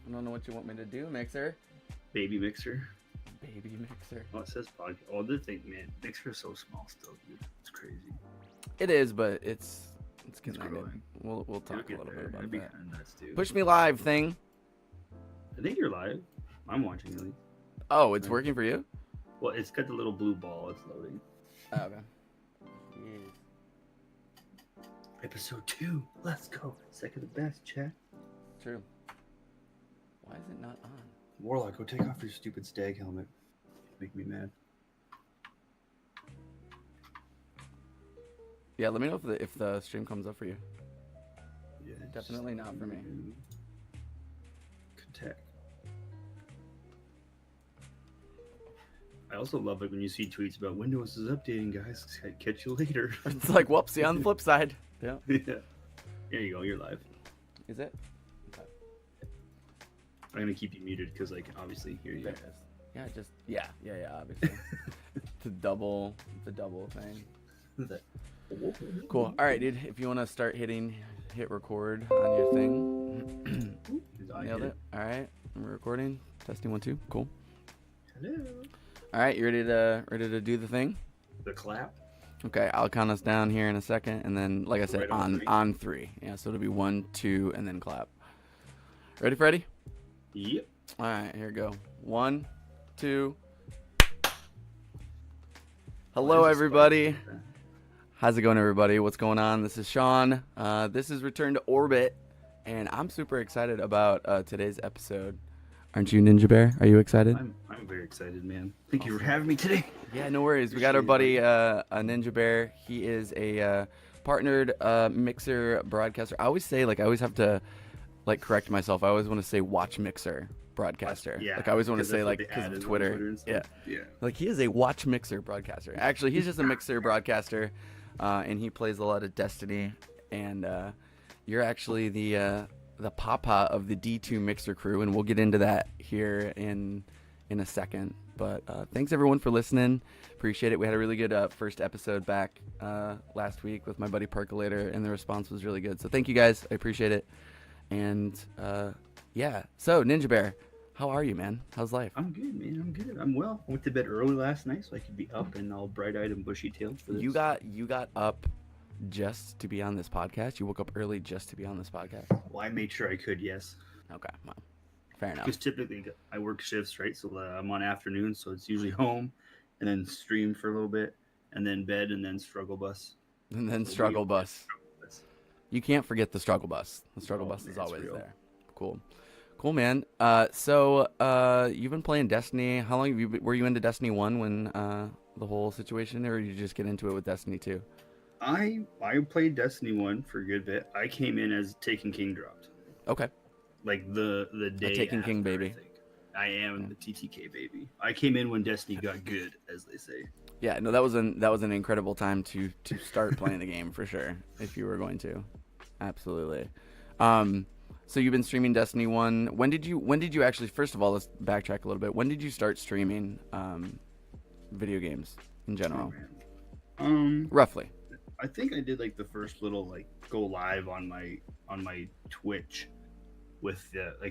I don't know what you want me to do, Mixer. Baby Mixer. Baby Mixer. Oh, it says podcast. Oh, the thing, man. Mixer is so small still, dude. It's crazy. It is, but it's connected. growing. We'll talk a little bit about That'd be that. kind of nuts, dude. Push me live thing. I think you're live. I'm watching at least. Oh, it's working for you? Well, it's got the little blue ball. It's loading. Oh, okay. Episode 2. Let's go. Second the best, chat. True. Why is it not on? Warlock, go take off your stupid stag helmet. Make me mad. Yeah, let me know if the stream comes up for you. Yeah, Definitely not for me. Contact. I also love it when you see tweets about Windows is updating, guys. Catch you later. It's like, whoop, see on the flip side. Yeah. Yeah. There you go. You're live. Is it? I'm gonna keep you muted because, like, obviously here you go. Yeah, just yeah, obviously. the double thing. Cool. All right, dude. If you want to start hit record on your thing. Nailed it. All right, we're recording. Testing 1 2. Cool. Hello. All right, you ready to do the thing? The clap. Okay, I'll count us down here in a second, and then, like I said, Right on three. Yeah, so it'll be 1 2 and then clap. Ready, Freddy? Yep. All right, here we go. 1 2. Hello, everybody. How's it going, everybody? What's going on? This is Sean. This is Return to Orbit, and I'm super excited about today's episode. Aren't you, Ninjabear? Are you excited? I'm very excited, man. Thank you for having me today. Yeah, no worries. We got our buddy Ninjabear. He is a partnered mixer broadcaster. I always say, I always have to correct myself. I always want to say watch mixer broadcaster. Yeah, I always want to say because of Twitter. Yeah. He is a watch mixer broadcaster. Actually, he's just a mixer broadcaster, and he plays a lot of Destiny. And you're actually the papa of the D2 mixer crew, and we'll get into that here in a second. But thanks everyone for listening. Appreciate it. We had a really good first episode back last week with my buddy Percolator, and the response was really good. So thank you guys. I appreciate it. And yeah. So Ninjabear, how are you, man? How's life? I'm good, man. I'm good. I'm well. I went to bed early last night so I could be up and all bright-eyed and bushy-tailed for this. You got up just to be on this podcast? You woke up early just to be on this podcast? Well, I made sure I could, yes. Okay, well, fair enough. Because typically I work shifts, right? So I'm on afternoons, so it's usually home, and then stream for a little bit, and then bed, and then struggle bus. And then struggle bus. You can't forget the struggle bus. The struggle bus is always there. Cool, man. So you've been playing Destiny. How long were you into Destiny 1 when the whole situation, or did you just get into it with Destiny 2? I played Destiny 1 for a good bit. I came in as Taken King dropped. Okay. Like the day a Taken after, King baby. I am the TTK baby. I came in when Destiny got good, as they say. Yeah, no, that was an incredible time to start playing the game for sure. If you were going to, absolutely. So you've been streaming Destiny 1. When did you actually? First of all, let's backtrack a little bit. When did you start streaming video games in general? Roughly. I think I did the first little go live on my Twitch with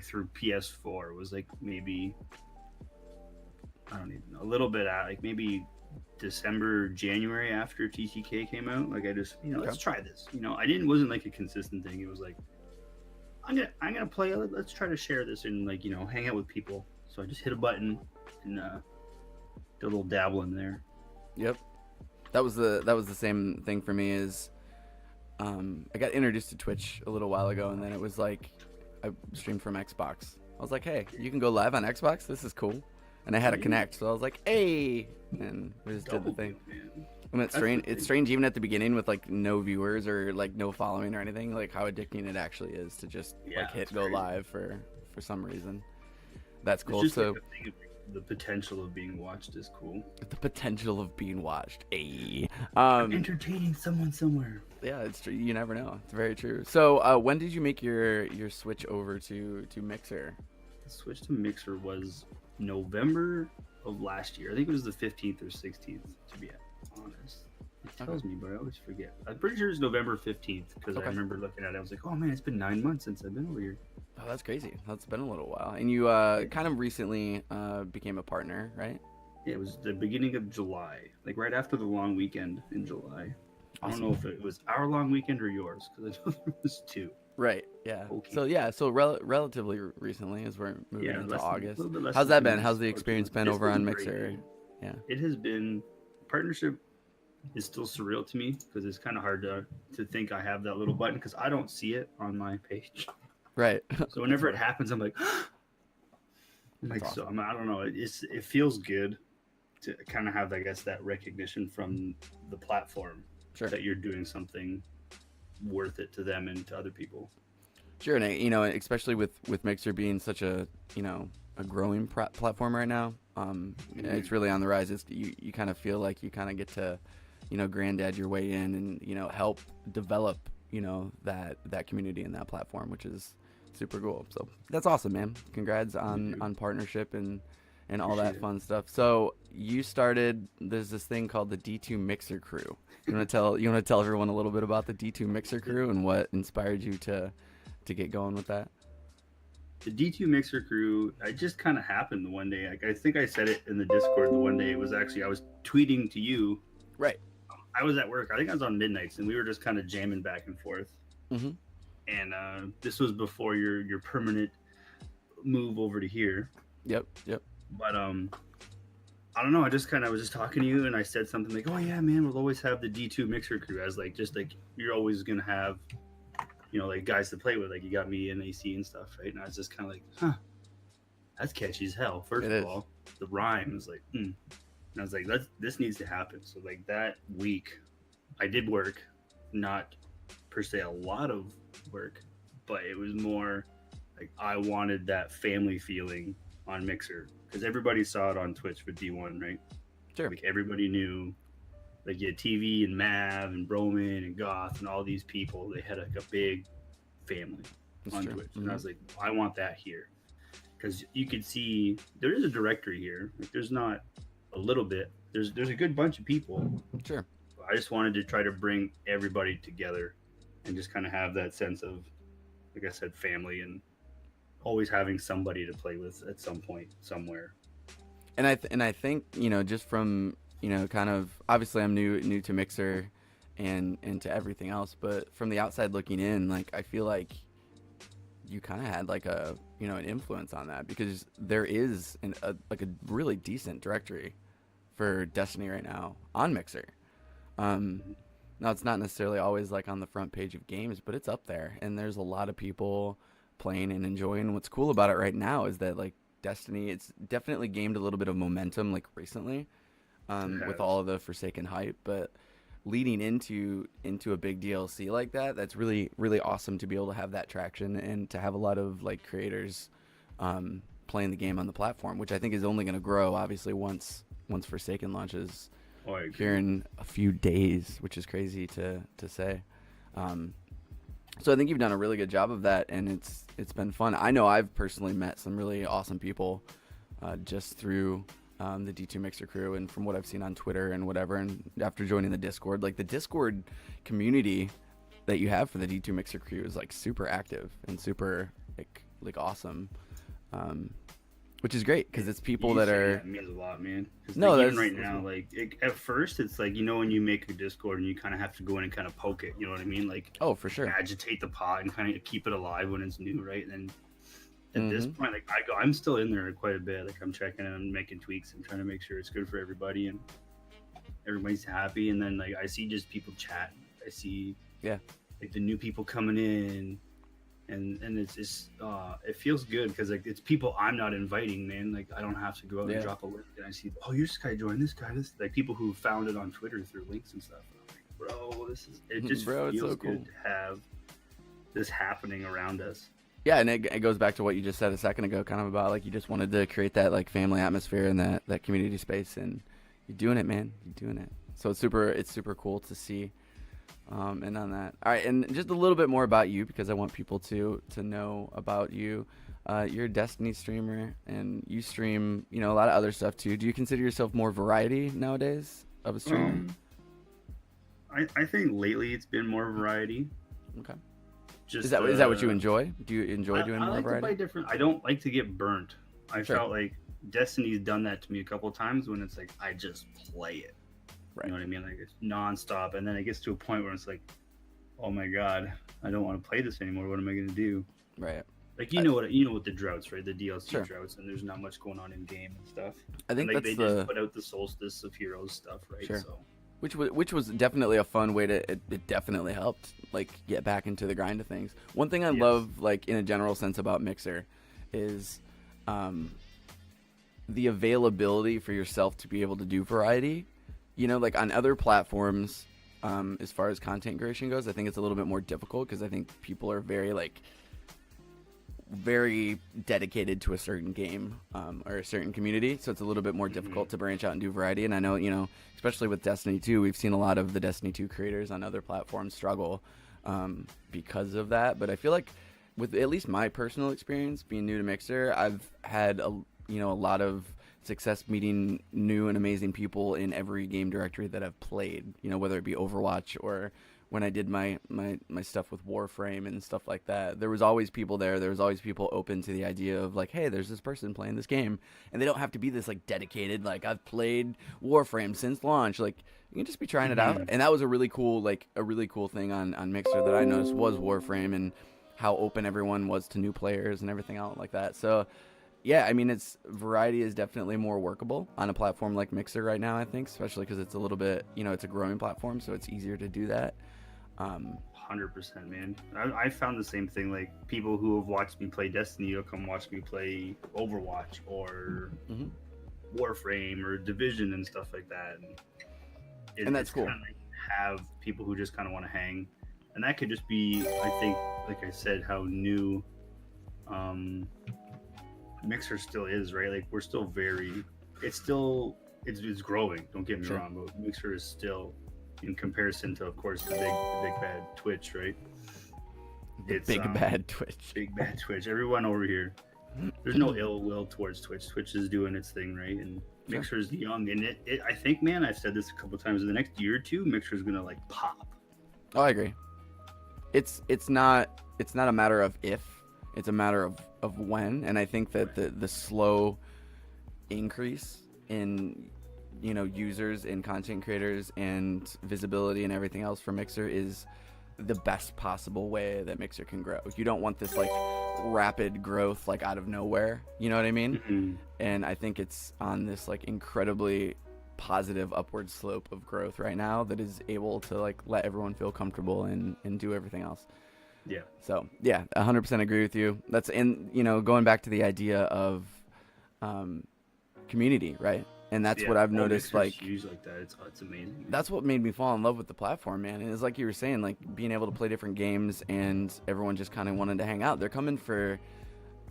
through PS4. It was maybe, I don't even know, a little bit out maybe December, January after TTK came out. I just let's try this. Wasn't a consistent thing. It was I'm gonna play. Let's try to share this and hang out with people. So I just hit a button and did a little dabble in there. Yep. That was the same thing for me. I got introduced to Twitch a little while ago, and then it was I streamed from Xbox. I was like, hey, you can go live on Xbox? This is cool. And I had a Connect, so I was like, hey, and we just did the thing. And it's strange. It's strange even at the beginning with no viewers or no following or anything. How addicting it actually is to just hit go live for some reason. That's cool. So the potential of being watched is cool. The potential of being watched. Hey. Entertaining someone somewhere. Yeah, it's true. You never know. It's very true. So when did you make your switch over to Mixer? The switch to Mixer was November of last year. I think it was the 15th or 16th, to be honest. It tells me, but I always forget. I'm pretty sure it's November 15th because I remember looking at it. I was like, oh man, it's been 9 months since I've been over here. Oh, that's crazy. That's been a little while. And you kind of recently became a partner, right? Yeah, it was the beginning of July, like right after the long weekend in July. Awesome. I don't know if it was our long weekend or yours because I know there was two. Right. Yeah. Okay. So relatively recently, as we're moving into August. How's that been? How's the experience been over on Mixer? Yeah. It has been. Partnership is still surreal to me because it's kind of hard to think I have that little button because I don't see it on my page. Right. So whenever it happens, I'm like, awesome. So I don't know. It feels good to kind of have, I guess, that recognition from the platform that you're doing something worth it to them and to other people. Sure, and especially with Mixer being such a a growing platform right now, it's really on the rise. You kind of feel like you kind of get to granddad your way in and help develop that community and that platform, which is super cool. So that's awesome, man. Congrats on partnership and all that fun stuff. So there's this thing called the D2 Mixer Crew. You want to tell everyone a little bit about the D2 Mixer Crew and what inspired you to get going with that? The D2 Mixer Crew, it just kind of happened the one day. Like, I think I said it in the Discord the one day. It was actually, I was tweeting to you. Right. I was at work. I think I was on midnights, and we were just kind of jamming back and forth. Mm-hmm. And this was before your permanent move over to here. Yep. But I don't know. I was just talking to you, and I said something like, "Oh yeah, man, we'll always have the D2 Mixer Crew as like you're always gonna have, like guys to play with. Like you got me and AC and stuff, right?" And I was just kind of like, "Huh, that's catchy as hell." First of all, the rhyme was like, And I was like, this needs to happen. So like that week, I did work, not per se a lot of work, but it was more like I wanted that family feeling on Mixer because everybody saw it on Twitch with D1, right? Sure. Like everybody knew, like you had TV and Mav and Broman and Goth and all these people. They had like a big family on Twitch, and I was like, I want that here because you could see there is a directory here. Like there's not a little bit. There's a good bunch of people. Sure. I just wanted to try to bring everybody together and just kind of have that sense of, like I said, family and always having somebody to play with at some point somewhere. And I think just from kind of obviously I'm new to Mixer and to everything else, but from the outside looking in, like I feel like you kind of had like a an influence on that because there is a really decent directory for Destiny right now on Mixer. Now it's not necessarily always like on the front page of games, but it's up there, and there's a lot of people playing and enjoying. What's cool about it right now is that like Destiny, it's definitely gained a little bit of momentum like recently, with all of the Forsaken hype, but leading into a big DLC like that, that's really, really awesome to be able to have that traction and to have a lot of like creators playing the game on the platform, which I think is only going to grow obviously once Forsaken launches here in a few days, which is crazy to say. So I think you've done a really good job of that, and it's been fun. I know I've personally met some really awesome people just through the D2 Mixer Crew, and from what I've seen on Twitter and whatever, and after joining the Discord, like the Discord community that you have for the D2 Mixer Crew is like super active and super like awesome, which is great because it's people that are. That means a lot, man. No, like, even right now, like at first, it's like when you make a Discord and you kind of have to go in and kind of poke it. You know what I mean? Like for sure, agitate the pot and kind of keep it alive when it's new, right? And then at this point, like I'm still in there quite a bit. Like I'm checking and making tweaks and trying to make sure it's good for everybody and everybody's happy. And then like I see just people chatting. I see like the new people coming in. And it's just it feels good because like it's people I'm not inviting, man. Like I don't have to go out and drop a link, and I see, oh, you just gotta join this guy. This like people who found it on Twitter through links and stuff. And I'm like, bro, it just feels so cool. Good to have this happening around us. Yeah, and it goes back to what you just said a second ago, kind of about like you just wanted to create that like family atmosphere and that community space, and you're doing it, man. You're doing it. So it's super cool to see. And on that, all right, and just a little bit more about you because I want people to know about you. You're a Destiny streamer, and you stream, a lot of other stuff too. Do you consider yourself more variety nowadays of a streamer? I think lately it's been more variety. Okay. Just Is that what you enjoy? Do you enjoy doing I more like to variety? play different. I don't like to get burnt. I Sure. felt like Destiny's done that to me a couple of times when it's like I just play it. Right. You know what I mean? Like it's nonstop, and then it gets to a point where it's like, oh my god, I don't want to play this anymore. What am I gonna do? Right. Like I, you know what the droughts, right? The DLC sure. droughts, and there's not much going on in game and stuff. I And think like that's they just put out the Solstice of Heroes stuff, right? Sure. So Which was definitely a fun way to it definitely helped like get back into the grind of things. One thing I Yes. love like in a general sense about Mixer is the availability for yourself to be able to do variety. You know, like on other platforms, as far as content creation goes, I think it's a little bit more difficult because I think people are very dedicated to a certain game or a certain community, so it's a little bit more difficult to branch out and do variety. And I know, you know, especially with Destiny 2, we've seen a lot of the Destiny 2 creators on other platforms struggle because of that. But I feel like with at least my personal experience being new to Mixer, I've had a lot of success meeting new and amazing people in every game directory that I've played, you know, whether it be Overwatch or when I did my stuff with Warframe and stuff like that. There was always people there. There was always people open to the idea of like, hey, there's this person playing this game, and they don't have to be this like dedicated, like I've played Warframe since launch. Like you can just be trying it out. And that was a really cool thing on Mixer that I noticed was Warframe and how open everyone was to new players and everything else like that. So yeah, I mean, variety is definitely more workable on a platform like Mixer right now, I think, especially because it's a little bit, you know, it's a growing platform, so it's easier to do that. 100%, man. I found the same thing. Like people who have watched me play Destiny will come watch me play Overwatch or Warframe or Division and stuff like that. And that's cool. Like have people who just kind of want to hang, and that could just be, I think, like I said, how new Mixer still is, right? Like we're still it's growing. Don't get me wrong, but Mixer is still, in comparison to, of course, the big bad Twitch, right? It's big bad Twitch. Big bad Twitch. Everyone over here, there's no ill will towards Twitch. Twitch is doing its thing, right? And Mixer is young, and it I think, man, I've said this a couple times. In the next year or two, Mixer is gonna like pop. Oh, I agree. It's not a matter of if, it's a matter of when. And I think that the slow increase in, you know, users and content creators and visibility and everything else for Mixer is the best possible way that Mixer can grow. You don't want this like rapid growth like out of nowhere, you know what I mean? And I think it's on this like incredibly positive upward slope of growth right now that is able to like let everyone feel comfortable and do everything else. Yeah. So yeah, 100% agree with you. That's, and you know, going back to the idea of community, right? And that's what I've noticed. Like that, it's amazing. That's what made me fall in love with the platform, man. And it's like you were saying, like being able to play different games and everyone just kind of wanted to hang out. They're coming for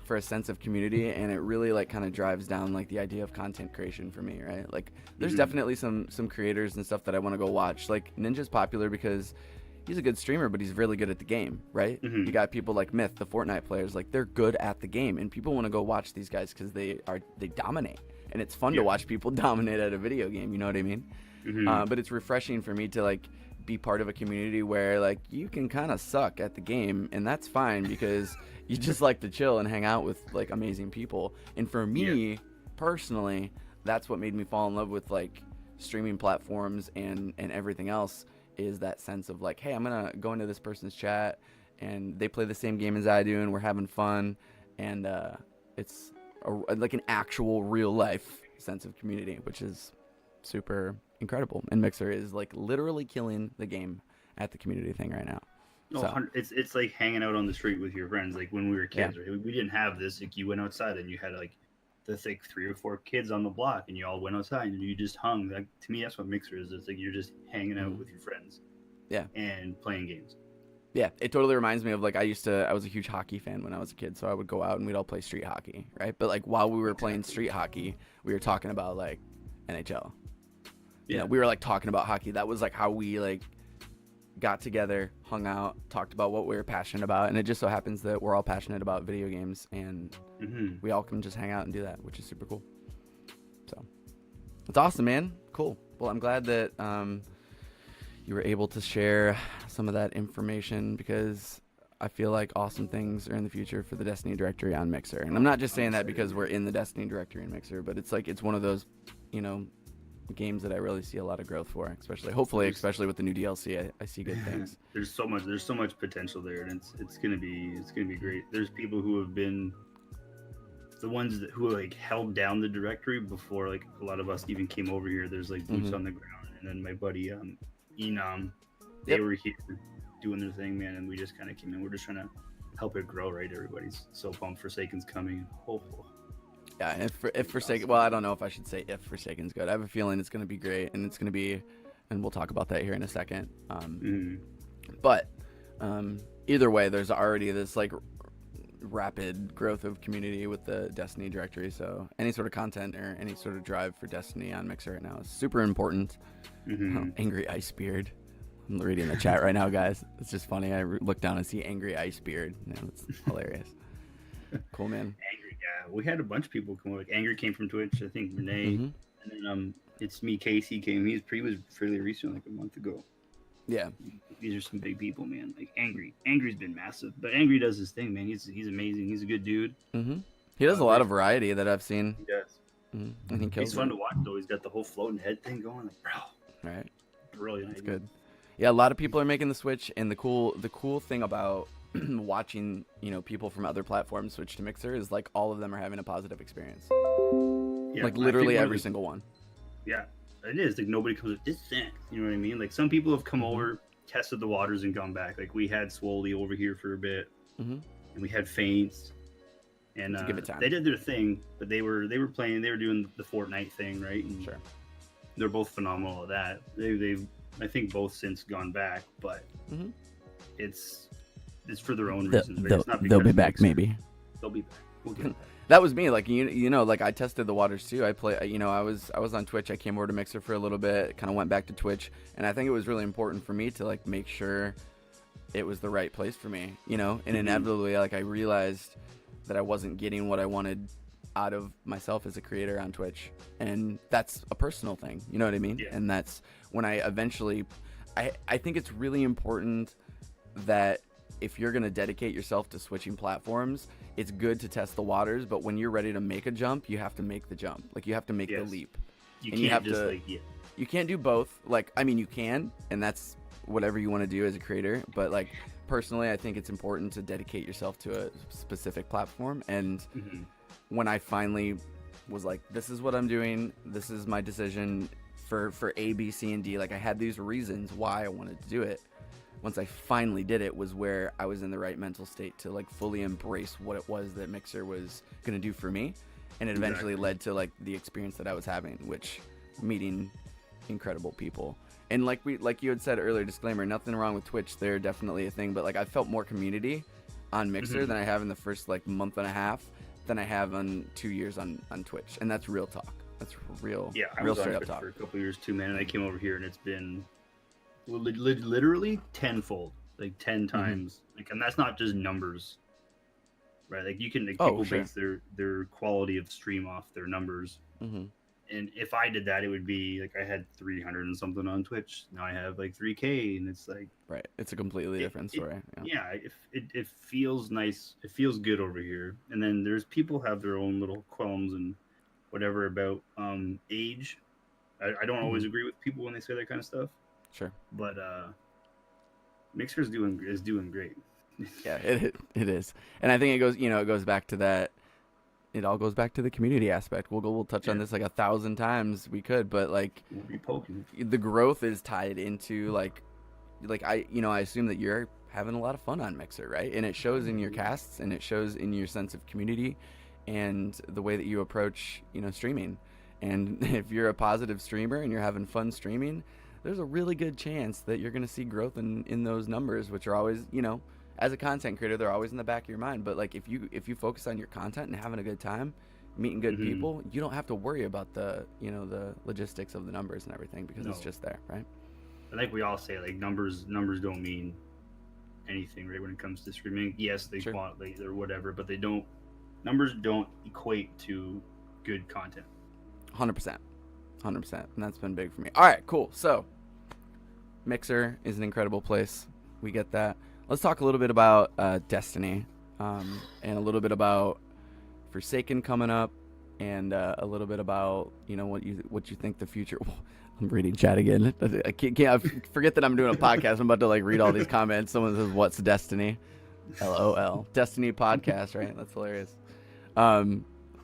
a sense of community, and it really like kind of drives down like the idea of content creation for me, right? Like there's definitely some creators and stuff that I want to go watch. Like Ninja's popular because he's a good streamer, but he's really good at the game, right? You got people like Myth, the Fortnite players, like they're good at the game, and people want to go watch these guys because they dominate, and it's fun to watch people dominate at a video game. You know what I mean? But it's refreshing for me to like be part of a community where like you can kind of suck at the game, and that's fine because you just like to chill and hang out with like amazing people. And for me personally, that's what made me fall in love with like streaming platforms and everything else, is that sense of like, hey, I'm gonna go into this person's chat and they play the same game as I do and we're having fun, and it's like an actual real life sense of community, which is super incredible. And Mixer is like literally killing the game at the community thing right now. So. It's like hanging out on the street with your friends. Like when we were kids, right? We didn't have this. Like you went outside and you had like the 3 or 4 kids on the block, and you all went outside and you just hung. Like to me, that's what Mixer is. It's like you're just hanging out with your friends. Yeah. And playing games. Yeah, it totally reminds me of like I was a huge hockey fan when I was a kid, so I would go out and we'd all play street hockey, right? But like while we were playing street hockey, we were talking about like NHL. You know, we were like talking about hockey. That was like how we like got together, hung out, talked about what we were passionate about, and it just so happens that we're all passionate about video games, and we all can just hang out and do that, which is super cool. So it's awesome, man. Cool. Well, I'm glad that you were able to share some of that information, because I feel like awesome things are in the future for the Destiny directory on Mixer. And I'm not just saying that because we're in the Destiny directory in Mixer, but it's like it's one of those, games that I really see a lot of growth for, especially with the new DLC. I see good things. There's so much potential there, and it's gonna be great. There's people who have been the ones who like held down the directory before like a lot of us even came over here. There's like boots on the ground, and then my buddy Enam, they were here doing their thing, man, and we just kind of came in. We're just trying to help it grow, right? Everybody's so pumped Forsaken's coming. Yeah, if Forsaken, well, I don't know if I should say if Forsaken's good. I have a feeling it's going to be great, and it's going to be, and we'll talk about that here in a second. But either way, there's already this like rapid growth of community with the Destiny directory. So any sort of content or any sort of drive for Destiny on Mixer right now is super important. Angry Icebeard. I'm reading the chat right now, guys. It's just funny. I look down and see Angry Icebeard. It's hilarious. Cool, man. Angry, yeah. We had a bunch of people come over. Like Angry came from Twitch. I think Renee, and then it's me. Casey came. He was fairly recent, like a month ago. Yeah. These are some big people, man. Like Angry's been massive, but Angry does his thing, man. He's amazing. He's a good dude. He does a lot of variety that I've seen. He does. And he kills He's fun to watch though. He's got the whole floating head thing going. Like, bro. Right. Brilliant. That's good. Yeah, a lot of people are making the switch, and the cool thing about watching, people from other platforms switch to Mixer is like all of them are having a positive experience. Yeah, like literally every single one. Yeah, it is. Like nobody comes with this thing. You know what I mean? Like some people have come over, tested the waters, and gone back. Like we had Swoley over here for a bit, and we had Faints, and give it time. They did their thing, but they were playing. They were doing the Fortnite thing, right? And sure. They're both phenomenal at that. They've I think both since gone back, but it's for their own reasons. Right? It's not they'll be back, maybe. They'll be back. We'll get back. That was me. Like like I tested the waters too. I was on Twitch. I came over to Mixer for a little bit. Kind of went back to Twitch, and I think it was really important for me to like make sure it was the right place for me. And inevitably, like I realized that I wasn't getting what I wanted out of myself as a creator on Twitch, and that's a personal thing. You know what I mean? Yeah. And that's when I eventually, I think it's really important that if you're going to dedicate yourself to switching platforms, it's good to test the waters, but when you're ready to make a jump, you have to make the jump. Like you have to make the leap. You can't do both. Like, I mean, you can, and that's whatever you want to do as a creator. But like personally, I think it's important to dedicate yourself to a specific platform. And when I finally was like, this is what I'm doing, this is my decision for A, B, C, and D. Like I had these reasons why I wanted to do it. Once I finally did it was where I was in the right mental state to like fully embrace what it was that Mixer was going to do for me. And it eventually led to like the experience that I was having, which meeting incredible people. And like you had said earlier, disclaimer, nothing wrong with Twitch. They're definitely a thing, but like I felt more community on Mixer than I have in the first like month and a half than I have on 2 years on Twitch. And that's real talk. That's real. Yeah, I real was on Twitch for a couple years too, man. And I came over here and it's been literally tenfold, like 10 times. Like, and that's not just numbers, right? Like you can people base their quality of stream off their numbers. And if I did that, it would be like I had 300 and something on Twitch. Now I have like 3K, and it's like right. It's a completely different story. It feels nice. It feels good over here. And then there's people have their own little qualms and whatever about age. I don't always agree with people when they say that kind of stuff. Sure. But Mixer is doing great. Yeah, it is, and I think it goes back to that. It all goes back to the community aspect. We'll touch on this like 1,000 times we could, but like we'll be poking. The growth is tied into like I assume that you're having a lot of fun on Mixer, right? And it shows in your casts, and it shows in your sense of community and the way that you approach streaming. And if you're a positive streamer and you're having fun streaming, there's a really good chance that you're going to see growth in those numbers, which are always, as a content creator, they're always in the back of your mind. But like if you focus on your content and having a good time, meeting good people, you don't have to worry about the logistics of the numbers and everything, because it's just there, right? I think we all say like numbers don't mean anything, right? When it comes to streaming, yes, they want or whatever, but numbers don't equate to good content. 100%. And that's been big for me. All right, cool. So Mixer is an incredible place. We get that. Let's talk a little bit about Destiny, and a little bit about Forsaken coming up, and a little bit about what you think the future. I'm reading chat again. I can't forget that I'm doing a podcast. I'm about to like read all these comments. Someone says, "What's Destiny?" LOL. Destiny podcast, right? That's hilarious.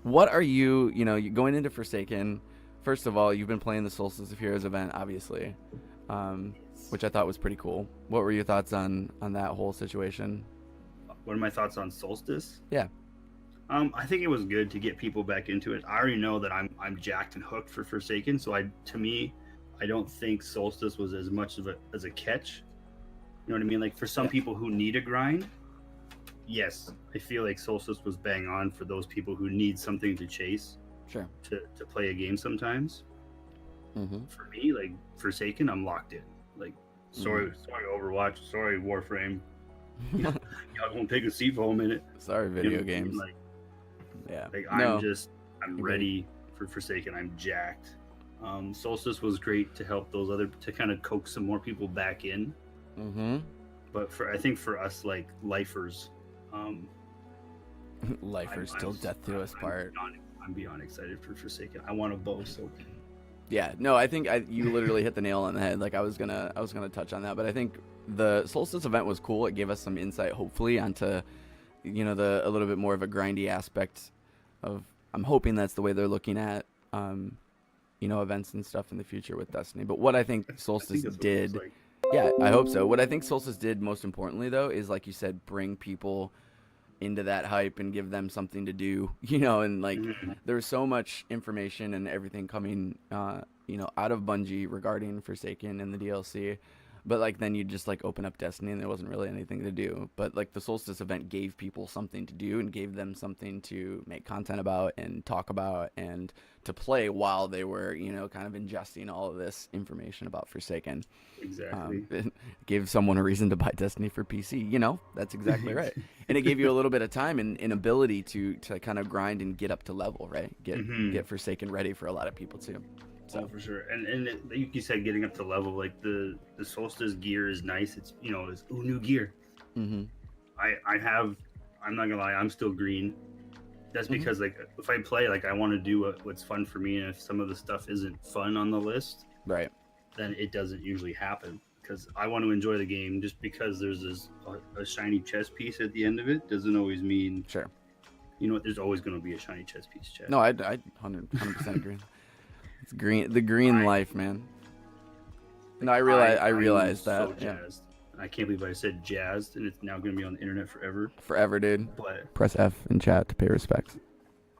What are you going into Forsaken? First of all, you've been playing the Solstice of Heroes event, obviously, which I thought was pretty cool. What were your thoughts on that whole situation? What are my thoughts on Solstice? Yeah. I think it was good to get people back into it. I already know that I'm jacked and hooked for Forsaken, so to me, I don't think Solstice was as much of as a catch. You know what I mean? Like for some people who need a grind, yes, I feel like Solstice was bang on for those people who need something to chase. Sure. To play a game sometimes. Mm-hmm. For me, like Forsaken, I'm locked in. Like, sorry Overwatch, sorry Warframe. Y'all gonna take a seat for a minute. Sorry, video games. Like, yeah. Like I'm ready for Forsaken. I'm jacked. Solstice was great to help to kind of coax some more people back in. Mm-hmm. But I think for us like lifers, lifers till death do us part. I'm beyond excited for Forsaken. I want to bow so. Yeah, no, I think you literally hit the nail on the head. Like I was gonna touch on that, but I think the Solstice event was cool. It gave us some insight, hopefully, onto a little bit more of a grindy aspect of. I'm hoping that's the way they're looking at events and stuff in the future with Destiny. But what I think Solstice did, like. Yeah, I hope so. What I think Solstice did most importantly though is, like you said, bring people into that hype and give them something to do, and like there's so much information and everything coming out of Bungie regarding Forsaken and the DLC, but like then you just like open up Destiny and there wasn't really anything to do. But like the Solstice event gave people something to do and gave them something to make content about and talk about and to play while they were kind of ingesting all of this information about Forsaken. Exactly. It gave someone a reason to buy Destiny for PC. That's exactly right. And it gave you a little bit of time and ability to kind of grind and get up to level, right? Get Forsaken ready for a lot of people too. So for sure, and like you said, getting up to level, like the Solstice gear is nice. It's it's new gear. Mm-hmm. I'm not gonna lie, I'm still green. That's because like if I play, like I want to do what's fun for me, and if some of the stuff isn't fun on the list, right, then it doesn't usually happen. Because I want to enjoy the game. Just because there's a shiny chess piece at the end of it doesn't always mean sure. You know what? There's always going to be a shiny chess piece. Chad. No, I 100% agree. It's the green life, man. No, I realize that. So jazzed. Yeah. I can't believe I said jazzed, and it's now going to be on the internet forever. Forever, dude. But press F in chat to pay respects.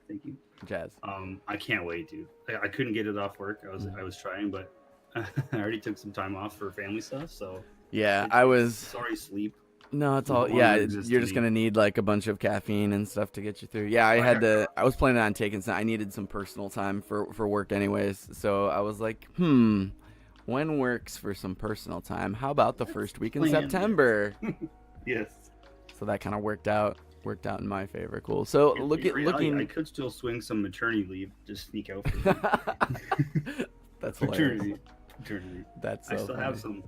Thank you. Jazz. I can't wait, dude. I couldn't get it off work. I was trying, but I already took some time off for family stuff. So yeah, I was. Sorry, sleep. No, it's all. Yeah, you're just gonna need like a bunch of caffeine and stuff to get you through. Yeah, I was planning on taking some. I needed some personal time for work, anyways. So I was like, when works for some personal time? How about the first week in September? Yes. So that kind of worked out in my favor. Cool. So looking. I could still swing some maternity leave, just sneak out. For That's maternity. That's so I still funny. have some.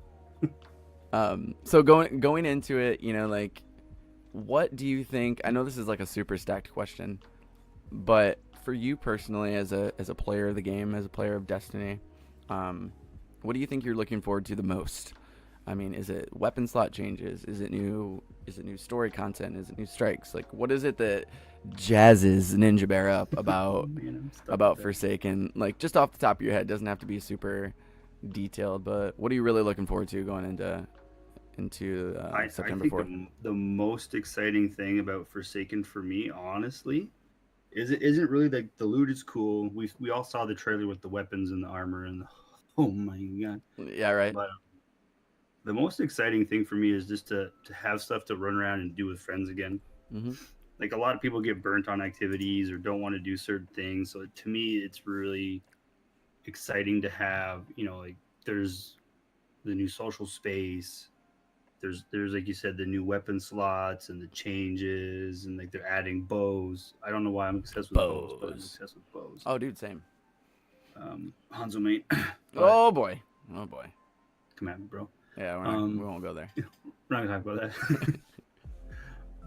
So going into it, like, what do you think? I know this is like a super stacked question, but for you personally, as a player of the game, as a player of Destiny, what do you think you're looking forward to the most? I mean, is it weapon slot changes? Is it new story content? Is it new strikes? Like, what is it that jazzes Ninjabear up about Forsaken? Like, just off the top of your head, doesn't have to be super detailed, but what are you really looking forward to going into September 4th? The most exciting thing about Forsaken for me, honestly, isn't really the loot is cool. We all saw the trailer with the weapons and the armor and oh my god. Yeah, right. But the most exciting thing for me is just to have stuff to run around and do with friends again. Mm-hmm. Like a lot of people get burnt on activities or don't want to do certain things. So to me, it's really exciting to have, like there's the new social space. There's like you said, the new weapon slots and the changes, and like they're adding bows. I don't know why I'm obsessed with bows, but I'm obsessed with bows. Oh, dude, same. Hanzo mate. Oh boy. Come at me, bro. Yeah, we won't go there. We're not gonna talk about that.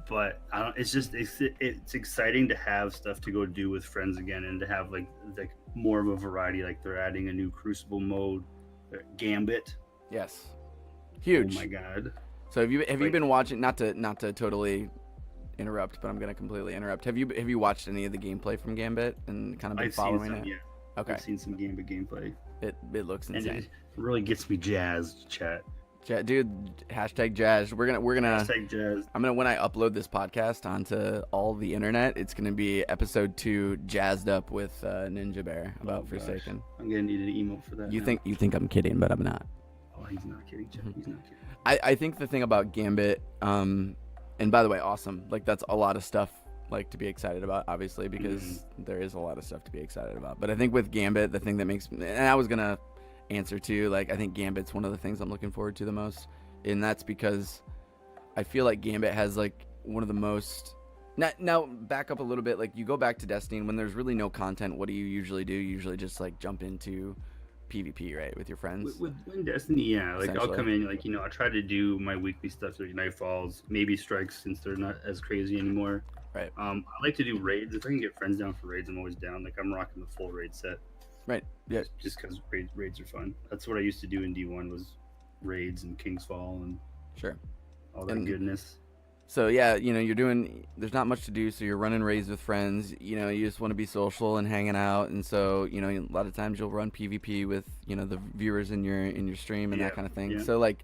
But I don't. It's just it's exciting to have stuff to go do with friends again, and to have like more of a variety. Like they're adding a new Crucible mode, Gambit. Yes, huge. Oh my god. So have you been watching? Not to totally interrupt, but I'm gonna completely interrupt. Have you watched any of the gameplay from Gambit and kind of been following it? Yeah. Okay. I've seen some Gambit gameplay. It looks insane. And it really gets me jazzed, chat. Dude, hashtag jazz. We're gonna Hashtag jazz. when I upload this podcast onto all the internet, it's gonna be episode 2 jazzed up with Ninjabear about Forsaken. I'm gonna need an emote for that. You think I'm kidding, but I'm not. Oh, he's not kidding, Jeff. He's not kidding. I think the thing about Gambit, and by the way, awesome. Like that's a lot of stuff like to be excited about, obviously, because there is a lot of stuff to be excited about. But I think with Gambit, the thing that makes, and I was gonna answer too, like I think Gambit's one of the things I'm looking forward to the most, and that's because I feel like Gambit has like one of the most. Now back up a little bit. Like you go back to Destiny, and when there's really no content, what do you usually do? You usually just like jump into PvP, right, with your friends. With Destiny, yeah. Like I'll come in, like I try to do my weekly stuff, like Nightfalls, maybe Strikes, since they're not as crazy anymore. Right. I like to do raids. If I can get friends down for raids, I'm always down. Like I'm rocking the full raid set. Right. Yeah. Just because raids are fun. That's what I used to do in D1 was raids and King's Fall and sure all that goodness. So yeah, you're doing. There's not much to do, so you're running raids with friends. You just want to be social and hanging out, and so a lot of times you'll run PvP with the viewers in your stream and that kind of thing. Yeah. So like,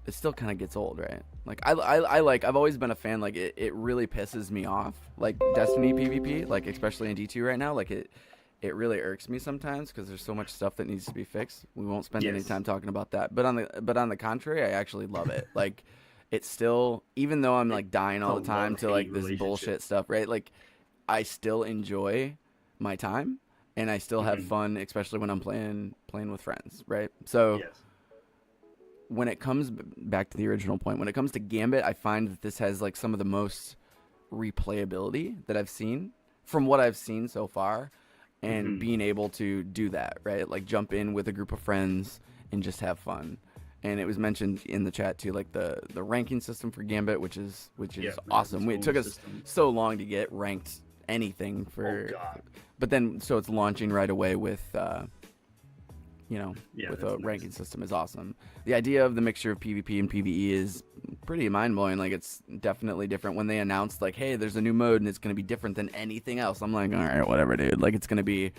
it still kind of gets old, right? Like I've always been a fan. Like it really pisses me off. Like Destiny PvP, like especially in D2 right now, like it really irks me sometimes because there's so much stuff that needs to be fixed. We won't spend any time talking about that. But on the contrary, I actually love it. Like. It's still, even though I'm like dying all the time to like this bullshit stuff, right? Like I still enjoy my time and I still have fun, especially when I'm playing with friends, right? So when it comes back to the original point, when it comes to Gambit, I find that this has like some of the most replayability that I've seen from what I've seen so far, and being able to do that, right? Like jump in with a group of friends and just have fun. And it was mentioned in the chat too, like the ranking system for Gambit, which is awesome. It took us so long to get ranked anything for, but then so it's launching right away with, with a ranking system is awesome. The idea of the mixture of PvP and PvE is pretty mind blowing. Like it's definitely different. When they announced like, hey, there's a new mode and it's going to be different than anything else, I'm like, all right, whatever, dude. Like it's going to be,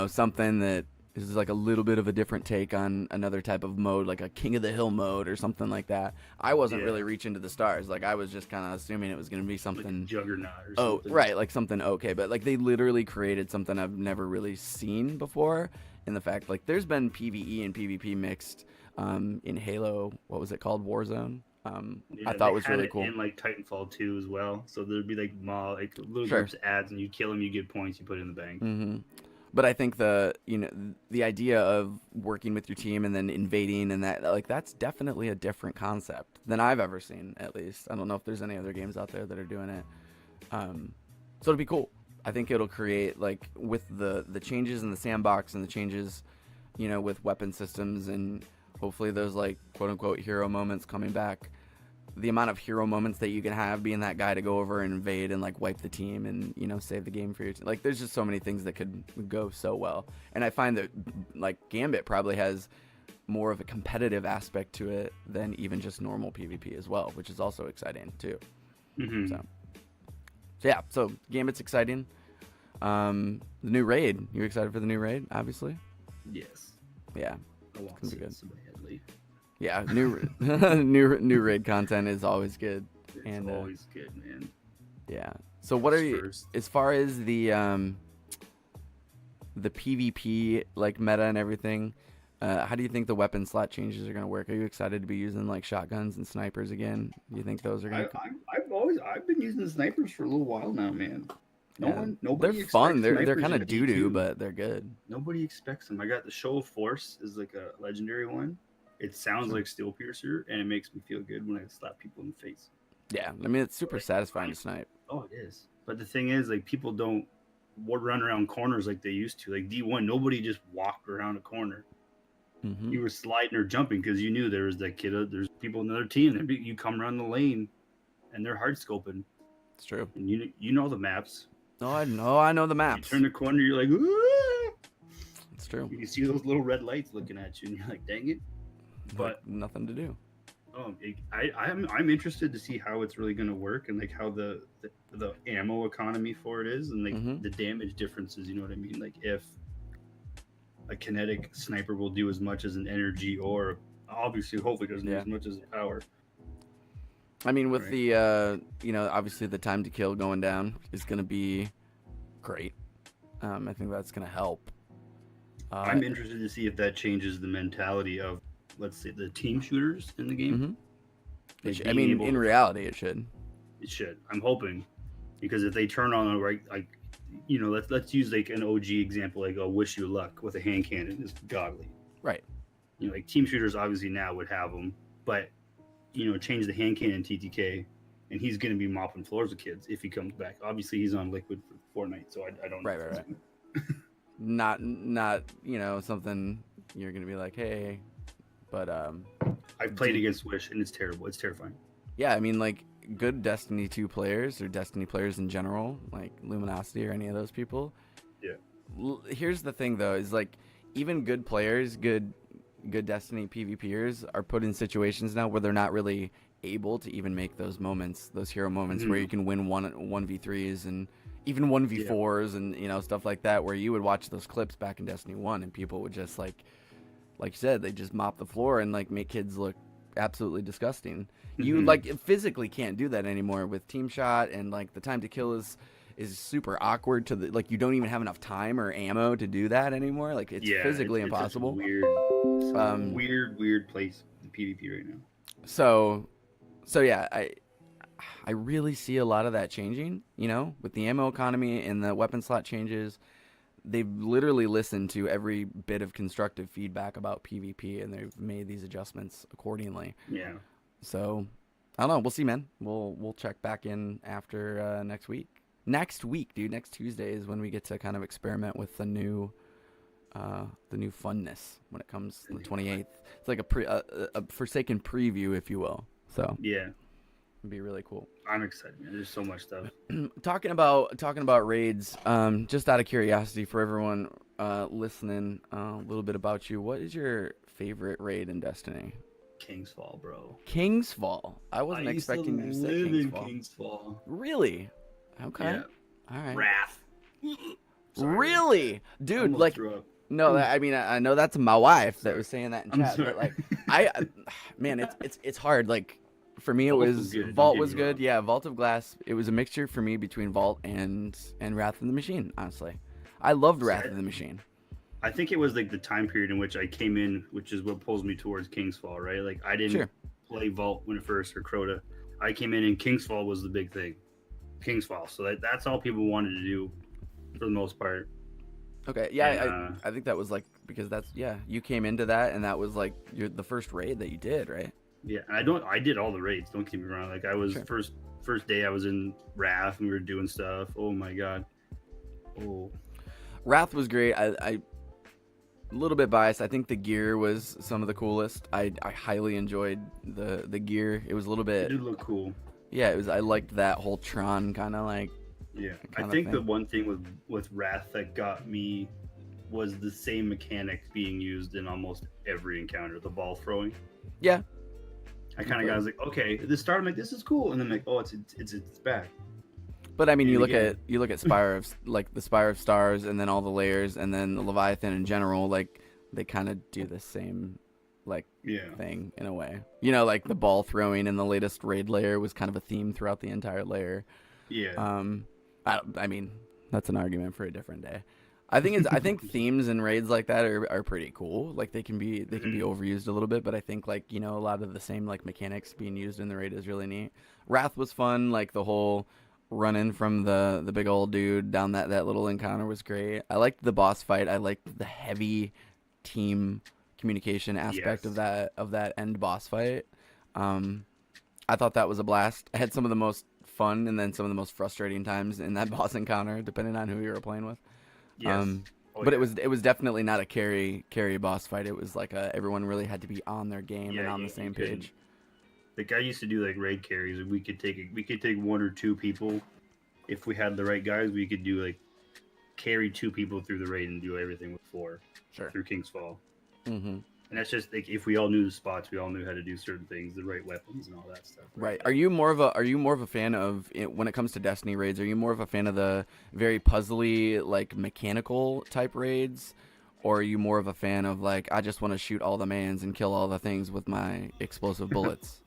something that. This is like a little bit of a different take on another type of mode, like a King of the Hill mode or something like that. I wasn't really reaching to the stars. Like I was just kind of assuming it was going to be something like Juggernaut or something. Oh, right, like something okay. But like they literally created something I've never really seen before. In the fact, like there's been PvE and PvP mixed in Halo. What was it called? Warzone. I thought was really cool. And like Titanfall 2 as well. So there'd be like little groups ads, and you kill them, you get points, you put it in the bank. Mm-hmm. But I think the idea of working with your team and then invading and that's definitely a different concept than I've ever seen, at least. I don't know if there's any other games out there that are doing it. So it'll be cool. I think it'll create like with the changes in the sandbox and the changes, with weapon systems and hopefully those like quote unquote hero moments coming back. The amount of hero moments that you can have being that guy to go over and invade and like wipe the team and save the game for your team. Like there's just so many things that could go so well, and I find that like Gambit probably has more of a competitive aspect to it than even just normal PvP as well, which is also exciting too. So Gambit's exciting. The new raid, you excited for the new raid? Obviously. Yes. Yeah. I want to see somebody head lead. Yeah, new raid content is always good. It's always good, man. Yeah. So what are you, as far as the PvP like meta and everything? How do you think the weapon slot changes are gonna work? Are you excited to be using like shotguns and snipers again? Do you think those are gonna? I've been using snipers for a little while now, man. Nobody. They're fun. They're kind of doo doo, but they're good. Nobody expects them. I got the Show of Force is like a legendary one. It sounds like Steel Piercer, and it makes me feel good when I slap people in the face. Yeah, I mean, it's super satisfying to snipe. Oh, it is. But the thing is, like, people don't run around corners like they used to. Like, D1, nobody just walked around a corner. Mm-hmm. You were sliding or jumping because you knew there was that kid. There's people in another team. And you come around the lane, and they're hard scoping, It's true. and you know the maps. Oh, I know the You maps. turn the corner, you're like, ooh! It's true. You see those little red lights looking at you, and you're like, dang it. But like, nothing to do. I'm interested to see how it's really going to work, and like how the ammo economy for it is, and like Mm-hmm. the damage differences. You know what I mean? Like if a kinetic sniper will do as much as an energy, or obviously, hopefully, doesn't do as much as a power. I mean, with the obviously the time to kill going down is going to be great. I think that's going to help. I'm interested to see if that changes the mentality of, let's say, the team shooters in the game. Mm-hmm. I mean, in reality, it should. It should. I'm hoping, because if they turn on let's use like an OG example, like Wish You Luck with a hand cannon is godly. Right. Like team shooters obviously now would have them, but change the hand cannon TTK, and he's going to be mopping floors with kids if he comes back. Obviously, he's on Liquid for Fortnite, so I don't know. Right. not something you're gonna be like, hey, but I've played against Wish, and it's terrible. It's terrifying. Yeah, I mean, like, good Destiny 2 players or Destiny players in general, like Luminosity or any of those people. Yeah. Here's the thing though, is like even good players, good Destiny PvPers are put in situations now where they're not really able to even make those moments, those hero moments where you can win 1v3s and even 1v4s and stuff like that, where you would watch those clips back in Destiny 1 and people would just like you said, they just mop the floor and like make kids look absolutely disgusting. You like physically can't do that anymore with Team Shot, and like the time to kill is super awkward to the, like, you don't even have enough time or ammo to do that anymore. Like it's physically impossible. Weird place in PvP right now. So yeah, I really see a lot of that changing, with the ammo economy and the weapon slot changes. They've literally listened to every bit of constructive feedback about PvP, and they've made these adjustments accordingly. Yeah. So, I don't know. We'll see, man. We'll check back in after next week. Next week, dude. Next Tuesday is when we get to kind of experiment with the new funness when it comes to the 28th. It's like a Forsaken preview, if you will. So yeah, it'd be really cool. I'm excited, man. There's so much stuff. Talking about raids, just out of curiosity for everyone listening, a little bit about you. What is your favorite raid in Destiny? King's Fall, bro. King's Fall. I wasn't expecting you to say King's Fall. Really? Okay. Yeah. All right. Wrath. Really, dude? Like, no. I mean, I know that's my wife that was saying that in chat, but like, man, it's hard. Like, for me, it was Vault was good. Yeah, Vault of Glass. It was a mixture for me between Vault and Wrath of the Machine. Honestly, I loved Wrath of the Machine. I think it was like the time period in which I came in, which is what pulls me towards King's Fall, right? Like I didn't play Vault when it first, or Crota. I came in and King's Fall was the big thing. King's Fall. So that's all people wanted to do for the most part. Okay. Yeah, and, I think that was like, because you came into that and that was like the first raid that you did, right? Yeah, and I did all the raids, don't get me wrong. Like I was first day I was in Wrath and we were doing stuff. Oh my god. Oh. Wrath was great. I a little bit biased. I think the gear was some of the coolest. I highly enjoyed the gear. It was a little bit. It did look cool. Yeah, it was. I liked that whole Tron kind of like. Yeah, I think the one thing with Wrath that got me was the same mechanics being used in almost every encounter. The ball throwing. Yeah. I kind of got like, okay, at the start I'm like, this is cool, and then like, oh, it's back. But I mean, you look at Spire of like the Spire of Stars, and then all the layers, and then the Leviathan in general. Like they kind of do the same, thing in a way. Like the ball throwing in the latest raid layer was kind of a theme throughout the entire layer. Yeah. I mean, that's an argument for a different day. I think themes and raids like that are pretty cool. Like they can be overused a little bit, but I think a lot of the same like mechanics being used in the raid is really neat. Wrath was fun. Like the whole running from the big old dude down that little encounter was great. I liked the boss fight. I liked the heavy team communication aspect of that end boss fight. I thought that was a blast. I had some of the most fun and then some of the most frustrating times in that boss encounter, depending on who you were playing with. Yes. Oh But yeah, it was definitely not a carry boss fight. It was like everyone really had to be on their game and yeah. on the You same could. page. Like I used to do like raid carries, and we could take one or two people if we had the right guys. We could do like carry two people through the raid and do everything with four Sure. through King's Fall. Mm-hmm. And that's just like if we all knew the spots, we all knew how to do certain things, the right weapons and all that stuff. Right. But, Are you more of a fan of when it comes to Destiny raids? Are you more of a fan of the very puzzly like mechanical type raids, or are you more of a fan of like I just want to shoot all the mans and kill all the things with my explosive bullets?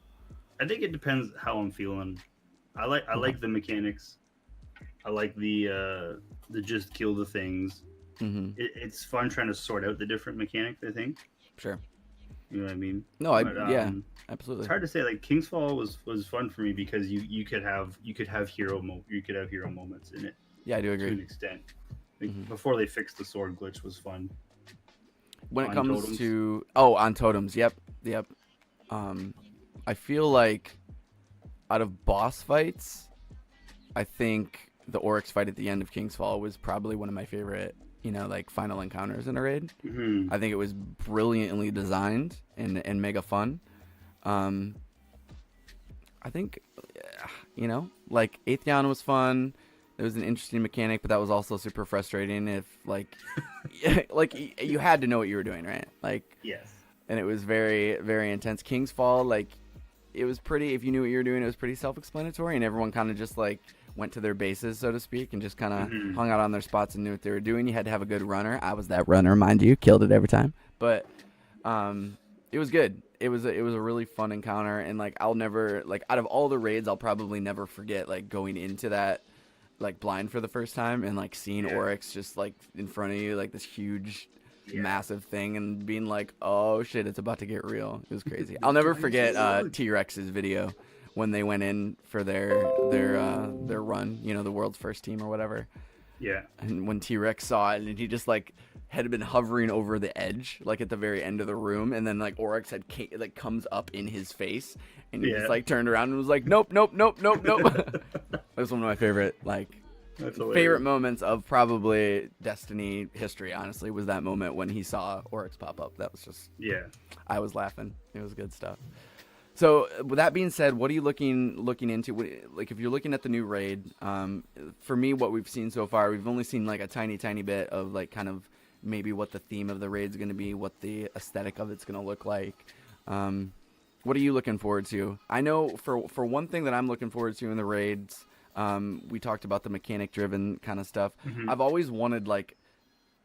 I think it depends how I'm feeling. I Okay. like the mechanics. I like the just kill the things. Mm-hmm. It's fun trying to sort out the different mechanics. I think Sure. you know what I mean. No, But yeah, it's absolutely. hard to say. Like King's Fall was fun for me because you could have hero moments in it Yeah, I do to agree. an extent. Like, Mm-hmm. before they fixed the sword glitch was fun When it on comes totems. to on totems, yep. Um, I feel like out of boss fights, I think the Oryx fight at the end of King's Fall was probably one of my favorite, like final encounters in a raid. Hmm. I think it was brilliantly designed and mega fun. Um, I think, like Atheon was fun. It was an interesting mechanic, but that was also super frustrating. If like, like you had to know what you were doing, right? Like, Yes. and it was very, very intense. King's Fall, like, it was pretty. If you knew what you were doing, it was pretty self-explanatory, and everyone kind of just like went to their bases, so to speak, and just kind of Hmm. hung out on their spots and knew what they were doing. You had to have a good runner. I was that runner, mind you, killed it every time. But it was good. It was a really fun encounter, and like I'll never like out of all the raids, I'll probably never forget like going into that like blind for the first time and like seeing Yeah. Oryx just like in front of you, like this huge Yeah. massive thing, and being like, oh shit, it's about to get real. It was crazy. I'll never forget T-Rex's video when they went in for their run, the world's first team or whatever. Yeah. And when T-Rex saw it, and he just like had been hovering over the edge, like at the very end of the room, and then like Oryx like comes up in his face, and he just Yeah. like turned around and was like, nope, nope, nope, nope, nope. That was one of my favorite That's favorite hilarious. moments of probably Destiny history. Honestly, was that moment when he saw Oryx pop up. That was just, Yeah. I was laughing. It was good stuff. So with that being said, what are you looking into? Like if you're looking at the new raid, for me, what we've seen so far, we've only seen like a tiny bit of like kind of maybe what the theme of the raid's going to be, what the aesthetic of it's going to look like. What are you looking forward to? I know for one thing that I'm looking forward to in the raids, we talked about the mechanic driven kind of stuff. Hmm. I've always wanted like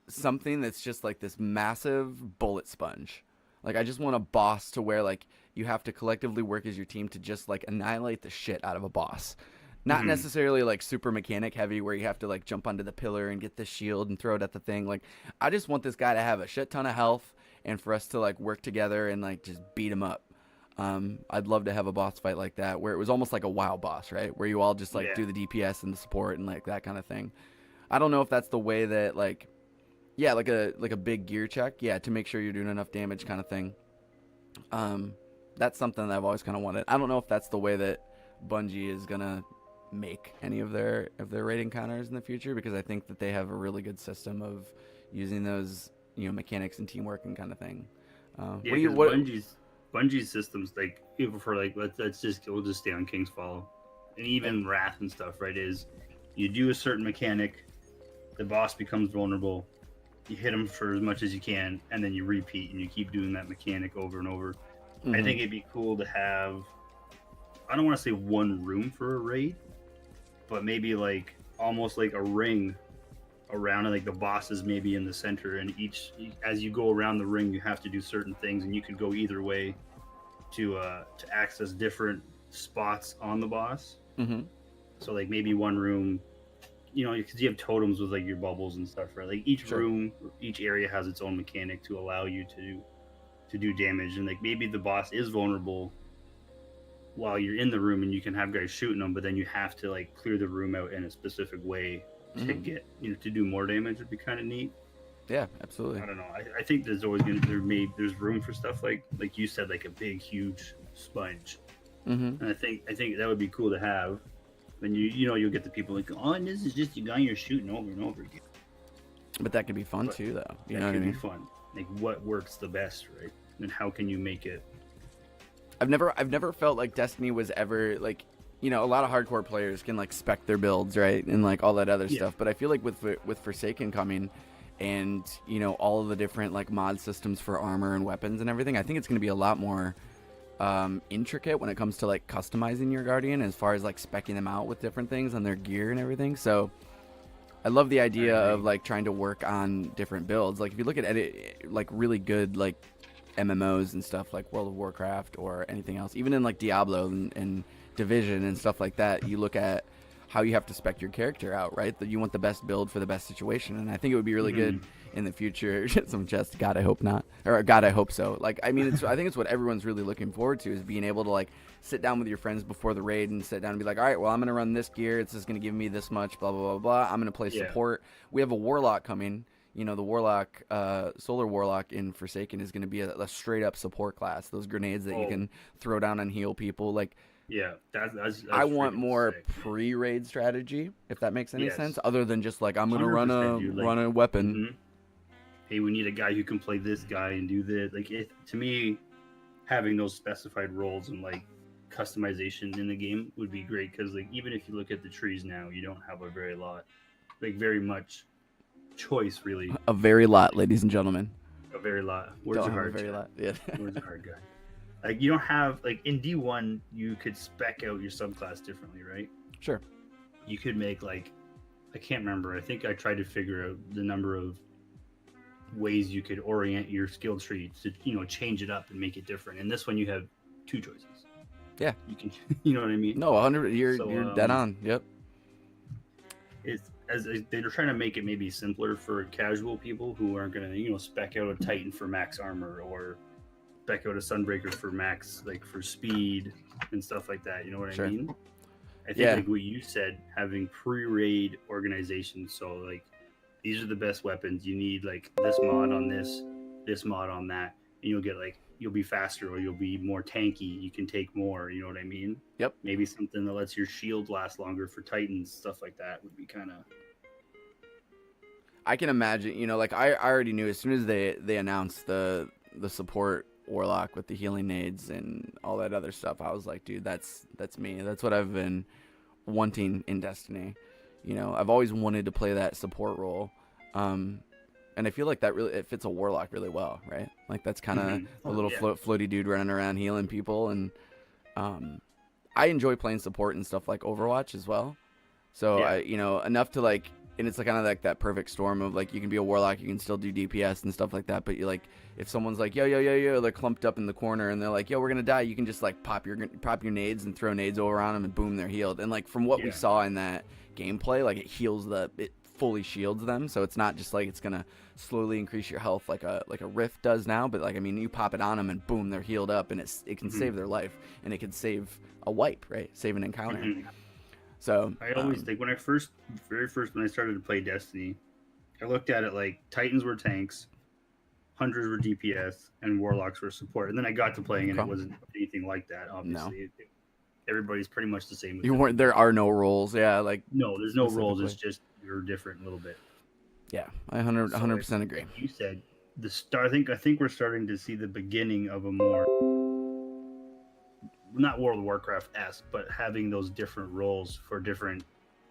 something that's just like this massive bullet sponge. Like I just want a boss to where like you have to collectively work as your team to just like annihilate the shit out of a boss. Not Hmm. necessarily like super mechanic heavy where you have to like jump onto the pillar and get the shield and throw it at the thing. Like I just want this guy to have a shit ton of health and for us to like work together and like just beat him up. I'd love to have a boss fight like that where it was almost like a WoW boss, right? Where you all just like Yeah. do the DPS and the support and like that kind of thing. I don't know if that's the way that like yeah, like a big gear check, yeah, to make sure you're doing enough damage kind of thing. That's something that I've always kind of wanted. I don't know if that's the way that Bungie is gonna make any of their raid encounters in the future because I think that they have a really good system of using those mechanics and teamwork and kind of thing. Yeah, What do you because what? Bungie's systems, like even for like we'll just stay on King's Fall, and Yeah. even Wrath and stuff. Right? Is you do a certain mechanic, the boss becomes vulnerable. You hit him for as much as you can, and then you repeat and you keep doing that mechanic over and over. I Mhm. think it'd be cool to have. I don't want to say one room for a raid, but maybe like almost like a ring around it, like the boss is maybe in the center, and each as you go around the ring, you have to do certain things, and you could go either way to access different spots on the boss. Mhm. So like maybe one room, because you have totems with like your bubbles and stuff, right? Like each Sure. room, each area has its own mechanic to allow you to do damage, and like maybe the boss is vulnerable while you're in the room, and you can have guys shooting them, but then you have to like clear the room out in a specific way to Mhm. get to do more damage. Would be kind of neat. Yeah, absolutely. I don't know. I think there's always there's room for stuff like you said, like a big huge sponge, Mhm. and I think that would be cool to have. Then you'll get the people like, oh, and this is just a guy you're shooting over and over again. But that could be fun too, though. You know what I That could mean? be fun. Like, what works the best, right? And how can you make it? I've never felt like Destiny was ever like, you know, a lot of hardcore players can like spec their builds, right, and like all that other stuff. But I feel like with Forsaken coming, and you know all of the different like mod systems for armor and weapons and everything, I think it's going to be a lot more intricate when it comes to like customizing your Guardian as far as like specking them out with different things on their gear and everything. So I love the idea of like trying to work on different builds. Like if you look at like really good like MMOs and stuff like World of Warcraft or anything else, even in like Diablo and Division and stuff like that, you look at how you have to spec your character out, right? That you want the best build for the best situation, and I think it would be really good in the future. Some chest, God, I hope not, or God, I hope so. Like, I mean, I think it's what everyone's really looking forward to, is being able to like sit down with your friends before the raid and sit down and be like, all right, well, I'm gonna run this gear. It's just gonna give me this much, blah blah blah blah. I'm gonna play support. We have a warlock coming. You know, the warlock, solar warlock in Forsaken is going to be a straight up support class. Those grenades that you can throw down and heal people. Like, yeah, that's I want more sick. pre-raid strategy, if that makes any sense, other than just like I'm going to run a weapon. Hey, we need a guy who can play this guy and do this. Like, to me, having those specified roles and like customization in the game would be great, because like even if you look at the trees now, you don't have a very much choice, really. A very lot, ladies and gentlemen. A very lot. Words are hard. A very lot. Yeah. Words are hard, guy. Like, you don't have, like, in D1, you could spec out your subclass differently, right? Sure. You could make, like, I can't remember. I think I tried to figure out the number of ways you could orient your skill tree to, you know, change it up and make it different. In this one, you have 2 choices. Yeah. You can, you know what I mean? No, 100. You're dead on. Yep. It's they're trying to make it maybe simpler for casual people who aren't going to, you know, spec out a Titan for max armor, or spec out a Sunbreaker for max, like, for speed and stuff like that. You know what I mean? I think like what you said, having pre-raid organization. So like, these are the best weapons. You need like this mod on this mod on that, and you'll get like, you'll be faster, or you'll be more tanky. You can take more. You know what I mean? Yep. Maybe something that lets your shield last longer for Titans, stuff like that would be kind of. I can imagine, you know, like I already knew as soon as they announced the support warlock with the healing nades and all that other stuff, I was like, dude, that's me. That's what I've been wanting in Destiny. You know, I've always wanted to play that support role. And I feel like that really, it fits a warlock really well, right? Like that's kind of a little floaty dude running around healing people. And I enjoy playing support and stuff like Overwatch as well. So I, you know, enough to like, and it's like kind of like that perfect storm of like, you can be a warlock, you can still do DPS and stuff like that. But you like, if someone's like, yo, they're clumped up in the corner and they're like, yo, we're gonna die, you can just like pop your nades and throw nades over on them and boom, they're healed. And like from what we saw in that gameplay, like it fully shields them. So it's not just like it's gonna slowly increase your health like a Rift does now. But like, I mean, you pop it on them and boom, they're healed up, and it can save their life, and it can save a wipe, right? Save an encounter. So I always think when I very first when I started to play Destiny, I looked at it like Titans were tanks, Hunters were DPS, and Warlocks were support. And then I got to playing, and it wasn't anything like that. Obviously, everybody's pretty much the same. There are no roles, like no, there's no roles. It's just you're different a little bit. Yeah, I 100% agree. Like you said, the start. I think we're starting to see the beginning of a more. Not World of Warcraft-esque, but having those different roles for different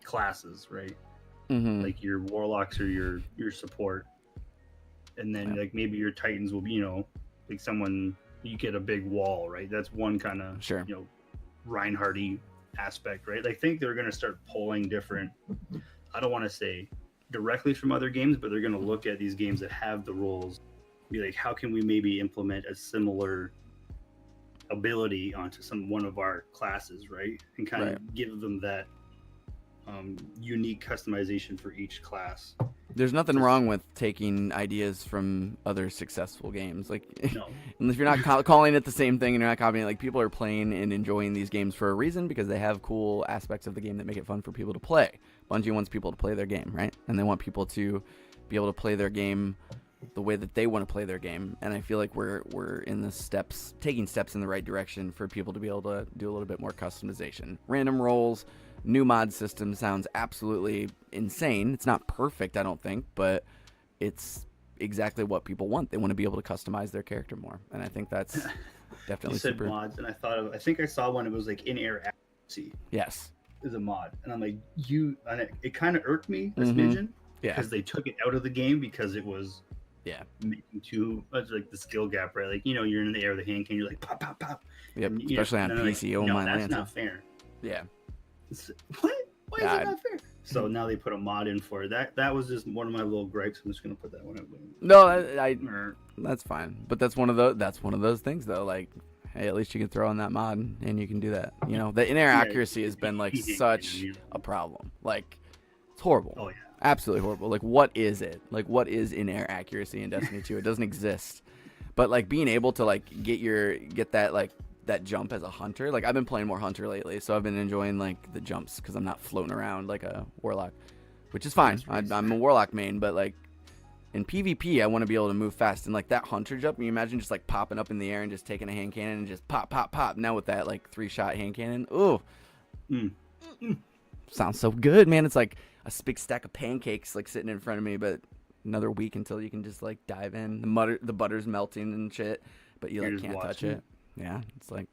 classes, right? Mm-hmm. Like your warlocks or your support, and then like maybe your Titans will be, you know, like someone, you get a big wall, right? That's one kind of you know, Reinhardt-y aspect, right? I think they're going to start pulling different. I don't want to say directly from other games, but they're going to look at these games that have the roles, be like, how can we maybe implement a similar ability onto one of our classes, right? And kind of give them that unique customization for each class. There's nothing wrong with taking ideas from other successful games. Like, if you're not calling it the same thing and you're not copying it, like people are playing and enjoying these games for a reason, because they have cool aspects of the game that make it fun for people to play. Bungie wants people to play their game, right? And they want people to be able to play their game the way that they want to play their game. And I feel like we're in the taking steps in the right direction for people to be able to do a little bit more customization. Random roles, new mod system sounds absolutely insane. It's not perfect, I don't think, but it's exactly what people want. They want to be able to customize their character more, and I think that's definitely You said super. mods, and I think I saw one. It was like in-air accuracy Yes. is a mod, and I'm like, and it kind of irked me a Mm-hmm. smidgen Yeah. because they took it out of the game because it was making too much like the skill gap, right? Like you're in the air with the hand cannon, you're like pop pop pop. Yep. And, especially on PC. Like, oh no, my that's Lanta. not fair. Yeah. What? Why is it not fair? So now they put a mod in for it. That was just one of my little gripes. I'm just gonna put that one out. No, I that's fine. But that's one of those things though. Like, hey, at least you can throw in that mod and you can do that. The in-air accuracy has been like such a problem. Like, it's horrible. Oh yeah. Absolutely horrible. Like, what is it? Like, what is in-air accuracy in Destiny 2? It doesn't exist. But like being able to like get that like that jump as a hunter. Like, I've been playing more hunter lately, so I've been enjoying like the jumps because I'm not floating around like a warlock, which is fine. I'm a warlock main, but like in PvP, I want to be able to move fast. And like that hunter jump, you imagine just like popping up in the air and just taking a hand cannon and just pop, pop, pop. Now with that like 3-shot hand cannon, ooh, sounds so good, man. It's like a big stack of pancakes like sitting in front of me, but another week until you can just like dive in. The butter's melting and shit, but you like can't touch it. Yeah, it's like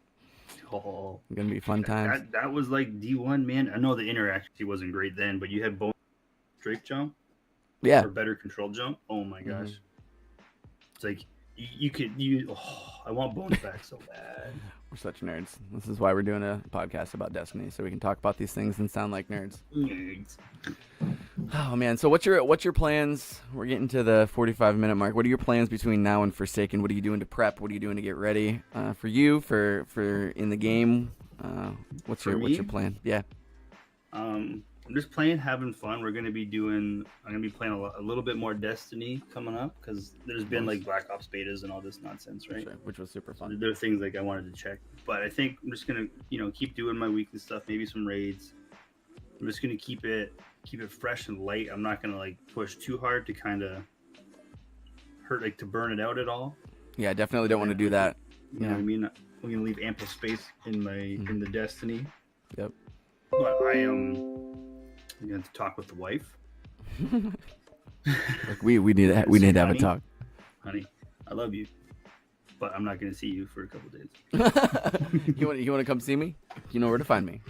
gonna be fun times. That was like D1, man. I know the interaction wasn't great then, but you had bonus straight jump, or better control jump. Oh my gosh, it's like I want bonus back so bad. We're such nerds. This is why we're doing a podcast about Destiny, so we can talk about these things and sound like nerds. Oh man, so what's your plans? We're getting to the 45-minute mark. What are your plans between now and Forsaken? What are you doing to prep? What are you doing to get ready for you for in the game? What's your plan? Yeah. I'm just playing, having fun. I'm gonna be playing a little bit more Destiny coming up because there's been like Black Ops betas and all this nonsense, right? Sure, which was super fun. There are things like I wanted to check, but I think I'm just gonna keep doing my weekly stuff, maybe some raids. I'm just gonna keep it fresh and light. I'm not gonna like push too hard to kind of hurt, like to burn it out at all. Yeah, I definitely don't want to do that. You know what I mean? I'm gonna leave ample space in the Destiny. Yep. But I'm going to talk with the wife. Like we need to have a talk. Honey, I love you, but I'm not gonna see you for a couple days. You want to come see me? You know where to find me.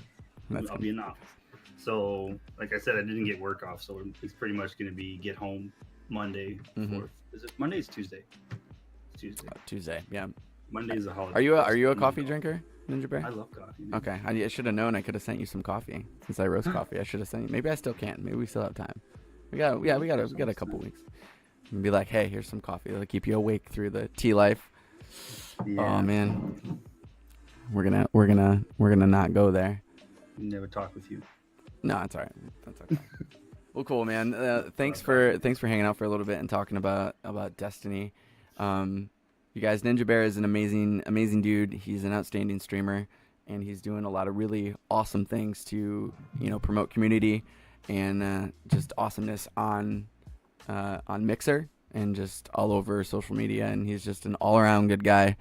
I'll be in the office. So, like I said, I didn't get work off, so it's pretty much going to be get home Monday. Is it Monday? It's Tuesday. It's Tuesday. Tuesday, yeah. Monday is a holiday. Are you a coffee drinker, Ninjabear? I love coffee. Man. Okay, I should have known. I could have sent you some coffee since I roast coffee. I should have sent you. Maybe I still can. Maybe we still have time. We got a couple weeks. And be like, hey, here's some coffee. It'll keep you awake through the tea life. Yeah. Oh man, we're gonna not go there. Never talk with you. No, it's all right. That's okay. Well, cool, man. Thanks for hanging out for a little bit and talking about Destiny. You guys, Ninjabear is an amazing dude. He's an outstanding streamer, and he's doing a lot of really awesome things to promote community and just awesomeness on Mixer and just all over social media. And he's just an all-around good guy.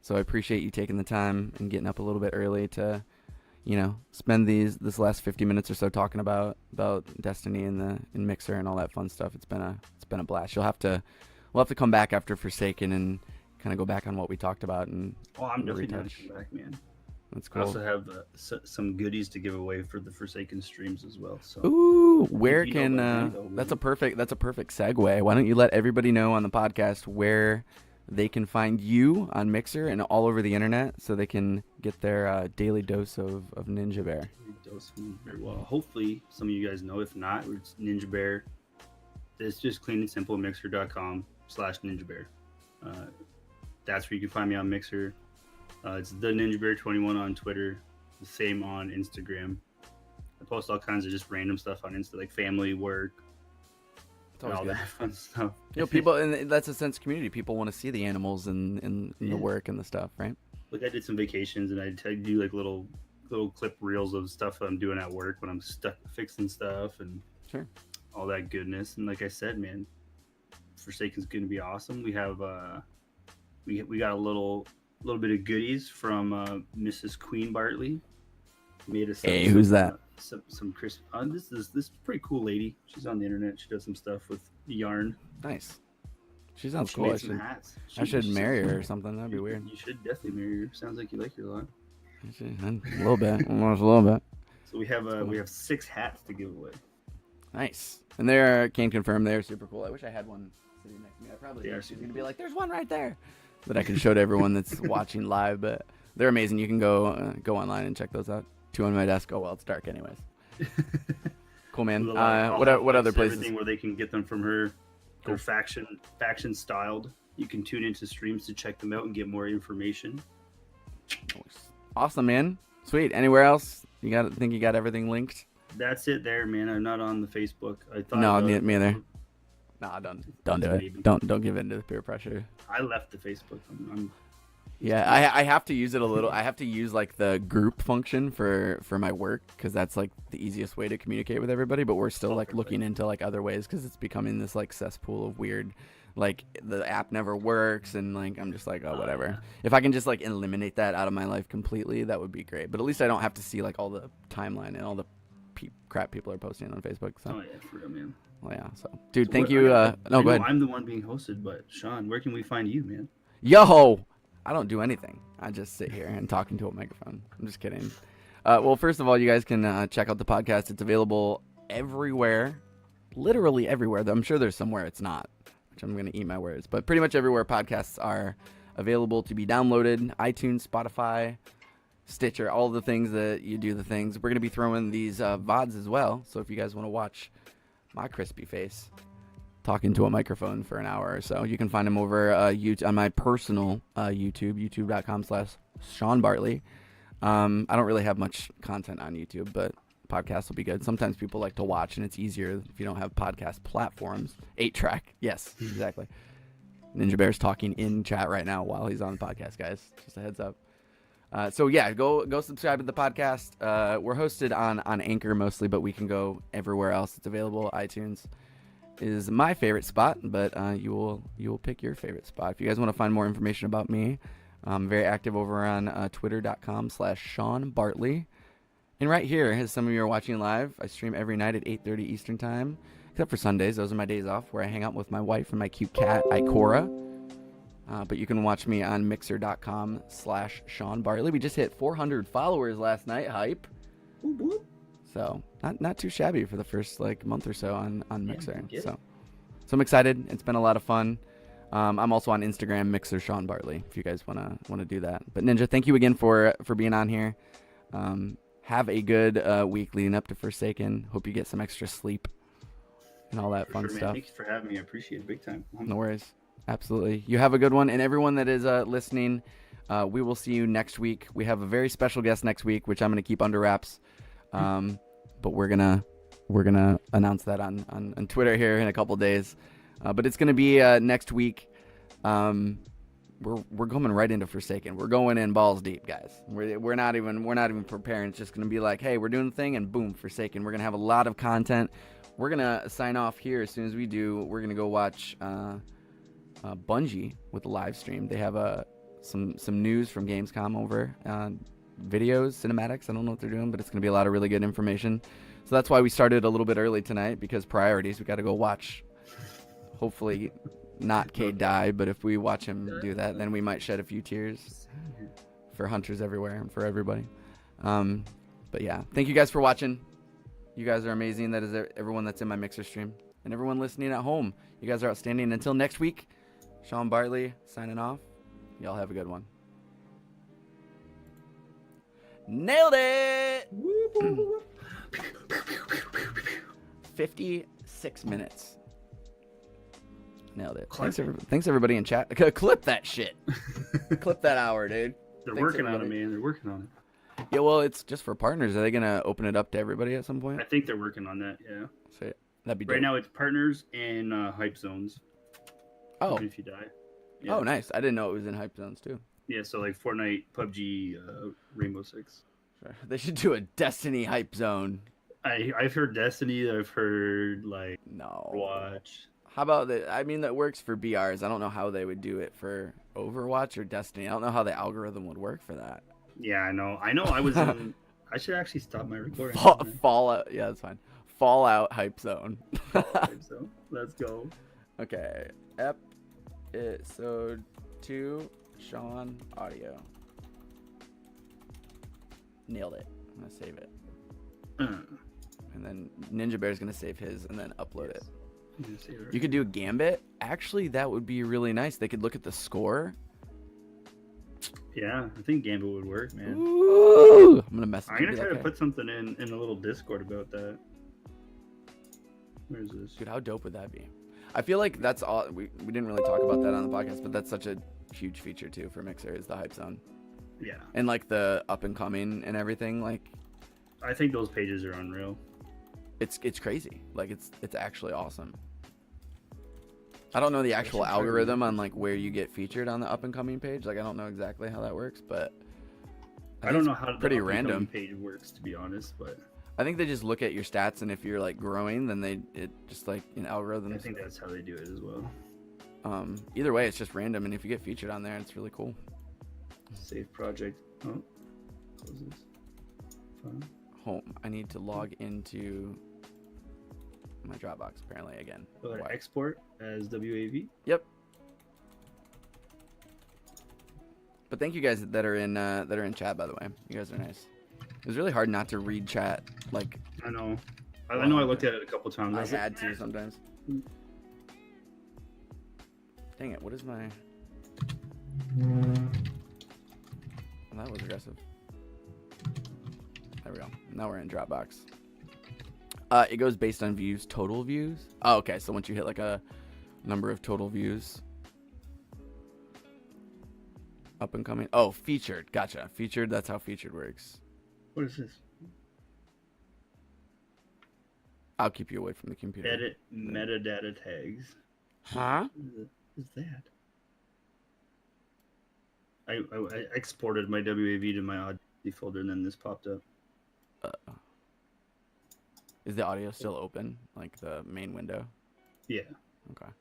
So I appreciate you taking the time and getting up a little bit early to spend this last 50 minutes or so talking about Destiny and Mixer and all that fun stuff. It's been a blast. We'll have to come back after Forsaken and kind of go back on what we talked about and. Oh, I'm definitely going to come back, man. That's cool. I also have some goodies to give away for the Forsaken streams as well. So. Ooh, where can? That's a perfect segue. Why don't you let everybody know on the podcast where they can find you on Mixer and all over the internet, so they can get their daily dose of Ninjabear. Well, hopefully some of you guys know. If not, it's Ninjabear. It's just clean and simple. Mixer.com/Ninjabear. That's where you can find me on Mixer. It's the Ninjabear21 on Twitter. The same on Instagram. I post all kinds of just random stuff on Insta, like family, work, and all that fun stuff. People, and that's a sense of community. People want to see the animals and the work and the stuff, right? Like I did some vacations, and I do like little clip reels of stuff that I'm doing at work when I'm stuck fixing stuff and all that goodness. And like I said, man, Forsaken's going to be awesome. We have we got a little bit of goodies from Mrs. Queen Bartley. Made us. Hey, who's that? Some Chris. This is pretty cool lady. She's on the internet. She does some stuff with yarn. Nice. She sounds She cool. made some hats. I should she marry sounds her cool. or something. That'd be weird. You should definitely marry her. Sounds like you like her a lot. A little bit. Almost a little bit. So we have 6 hats to give away. Nice. And they can confirm they're super cool. I wish I had one sitting next to me. I probably They are she's super gonna be cool. like, "There's one right there," that I can show to everyone that's watching live. But they're amazing. You can go online and check those out. 2 on my desk. Oh well, it's dark anyways. Cool, man. What other places? Everything where they can get them from her. They're faction styled. You can tune into streams to check them out and get more information. Awesome, man. Sweet. Anywhere else? Think you got everything linked? That's it there, man. I'm not on the Facebook. I thought No, me either. Nah, don't do it. Maybe. Don't give in to the peer pressure. I left the Facebook. Yeah, I have to use it a little. I have to use like the group function for my work because that's like the easiest way to communicate with everybody. But we're still like looking into like other ways because it's becoming this like cesspool of weird. Like the app never works and like I'm just like, oh whatever. If I can just like eliminate that out of my life completely, that would be great. But at least I don't have to see like all the timeline and all the crap people are posting on Facebook. So. Oh yeah, for real, man. Well, yeah. So, dude, So thank you. No, go ahead. I'm the one being hosted, but Sean, where can we find you, man? Yo, I don't do anything. I just sit here and talk into a microphone. I'm just kidding. Well, first of all, you guys can check out the podcast. It's available everywhere, literally everywhere. I'm sure there's somewhere it's not, which I'm going to eat my words. But pretty much everywhere podcasts are available to be downloaded. iTunes, Spotify, Stitcher, all the things that you do the things. We're going to be throwing these VODs as well. So if you guys want to watch my crispy face talking to a microphone for an hour or so, you can find them over on my personal YouTube, youtube.com/Sean Bartley. I don't really have much content on YouTube, but podcasts will be good. Sometimes people like to watch, and it's easier if you don't have podcast platforms. 8-track. Yes, exactly. Ninjabear's talking in chat right now while he's on the podcast, guys. Just a heads up. So yeah, go subscribe to the podcast. We're hosted on Anchor mostly, but we can go everywhere else. It's available. iTunes is my favorite spot, but you will pick your favorite spot. If you guys want to find more information about me, I'm very active over on twitter.com/Sean Bartley. And right here, as some of you are watching live, I stream every night at 8:30 Eastern time, except for Sundays. Those are my days off where I hang out with my wife and my cute cat, Ikora. But you can watch me on mixer.com/Sean Bartley. We just hit 400 followers last night. Hype. So not too shabby for the first like month or so on Mixer. So I'm excited. It's been a lot of fun. I'm also on Instagram, Mixer Sean Bartley, if you guys wanna do that. But Ninja, thank you again for being on here. Have a good week leading up to Forsaken. Hope you get some extra sleep and all that fun stuff. Thanks for having me. I appreciate it big time. No worries. Absolutely. You have a good one. And everyone that is listening, we will see you next week. We have a very special guest next week, which I'm going to keep under wraps. But we're gonna announce that on Twitter here in a couple days. But it's going to be next week. We're coming right into Forsaken. We're going in balls deep, guys. We're not even preparing. It's just going to be like, hey, we're doing the thing, and boom, Forsaken. We're going to have a lot of content. We're going to sign off here as soon as we do. We're going to go watch Bungie with the live stream. They have some news from Gamescom over videos, cinematics. I don't know what they're doing, but it's going to be a lot of really good information. So that's why we started a little bit early tonight, because priorities. We got to go watch, hopefully not Cade die, but if we watch him do that, then we might shed a few tears for hunters everywhere and for everybody. But yeah, thank you guys for watching. You guys are amazing. That is everyone that's in my Mixer stream and everyone listening at home. You guys are outstanding. Until next week, Sean Bartley signing off. Y'all have a good one. Nailed it! 56 minutes. Nailed it. Thanks everybody in chat. Clip that shit. Clip that hour, dude. They're working on it, man. They're working on it. Yeah, well, it's just for partners. Are they going to open it up to everybody at some point? I think they're working on that, yeah. So, that'd be dope. Right now it's partners and hype zones. Oh. Even if you die. Yeah. Oh, nice. I didn't know it was in hype zones, too. Yeah, so like Fortnite, PUBG, Rainbow Six. Sure. They should do a Destiny hype zone. I've heard Destiny. I've heard, like, no. Overwatch. How about that? I mean, that works for BRs. I don't know how they would do it for Overwatch or Destiny. I don't know how the algorithm would work for that. Yeah, I know. I was in... I should actually stop my recording. Fallout. Yeah, that's fine. Fallout hype zone. So let's go. Okay. Episode 2, Sean audio. Nailed it. I'm gonna save it. And then Ninjabear is gonna save his and then upload it. You could do a Gambit. Actually, that would be really nice. They could look at the score. Yeah, I think Gambit would work, man. Ooh, I'm gonna message. I'm gonna try to put something in a little Discord about that. Where is this? Dude, how dope would that be? I feel like that's all. We didn't really talk about that on the podcast, but that's such a huge feature too for Mixer is the hype zone. Yeah. And like the up and coming and everything. Like, I think those pages are unreal. It's crazy. Like it's actually awesome. I don't know the actual algorithm on like where you get featured on the up and coming page. Like I don't know exactly how that works, but I don't know how pretty the random page works, to be honest. But I think they just look at your stats, and if you're like growing, then it just like in algorithms. I think that's how they do it as well. Either way, it's just random, and if you get featured on there, it's really cool. Save project. Oh, close this. Fine. Home. I need to log into my Dropbox apparently again. So export as WAV. Yep. But thank you guys that are in chat, by the way. You guys are nice. It was really hard not to read chat. Like I know. I know. I looked at it a couple times. I had to sometimes. Dang it! What is my? Well, that was aggressive. There we go. Now we're in Dropbox. It goes based on views, total views. Oh, okay. So once you hit like a number of total views, up and coming. Oh, featured. Gotcha. Featured. That's how featured works. What is this? I'll keep you away from the computer. Edit metadata tags. Huh? What is that? I exported my WAV to my Audacity folder, and then this popped up. Is the audio still open? Like the main window? Yeah. Okay.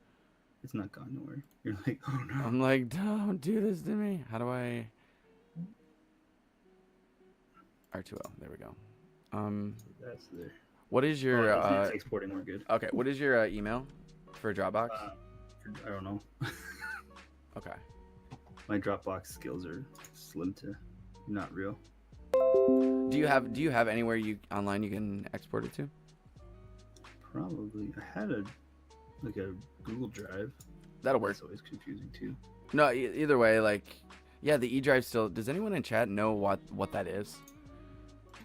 It's not gone nowhere. You're like, oh no. I'm like, don't do this to me. How do I? R2L. There we go. That's there. What is your? It's exporting. We're good. Okay. What is your email for Dropbox? I don't know. Okay. My Dropbox skills are slim to not real. Do you have anywhere online you can export it to? Probably. I had a Google Drive. That'll work. It's always confusing too. No, either way, like, yeah, the E drive still. Does anyone in chat know what that is?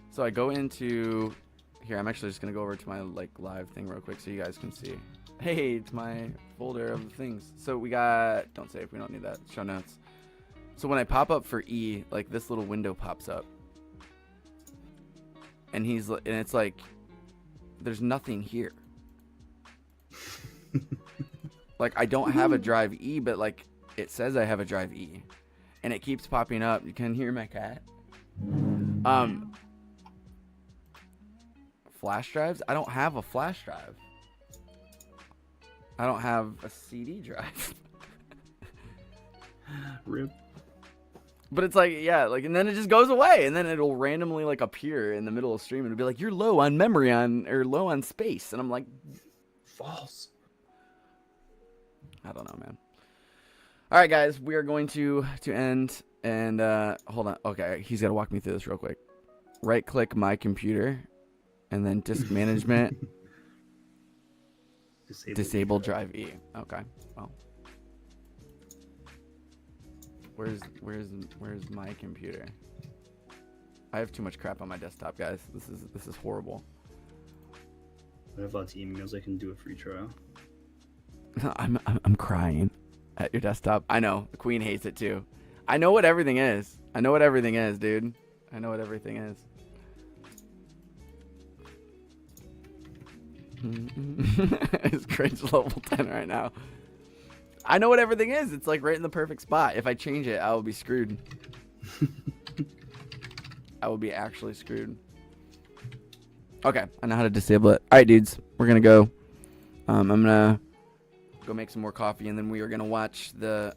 So I go into here. I'm actually just gonna go over to my like live thing real quick so you guys can see. Hey, it's my folder of things. So we got. Don't save. We don't need that. Show notes. So when I pop up for E, like this little window pops up, and it's like, there's nothing here. Like I don't have a drive E, but like it says I have a drive E, and it keeps popping up. You can hear my cat. Flash drives? I don't have a flash drive. I don't have a CD drive. RIP. But it's like, yeah, like, and then it just goes away, and then it'll randomly like appear in the middle of stream and it'll be like, you're low on memory or low on space, and I'm like, false. I don't know, man. All right, guys, we are going to end, and hold on. Okay, he's got to walk me through this real quick. Right click my computer, and then disk management. Disable drive E. Okay. Well. Where's my computer? I have too much crap on my desktop, guys. This is horrible. I have lots of emails. I can do a free trial. I'm crying at your desktop. I know the Queen hates it too. I know what everything is. I know what everything is, dude. I know what everything is. It's cringe level 10 right now. I know what everything is. It's like right in the perfect spot. If I change it, I will be screwed. I will be actually screwed. Okay, I know how to disable it. All right, dudes, we're gonna go. I'm gonna go make some more coffee, and then we are gonna watch the.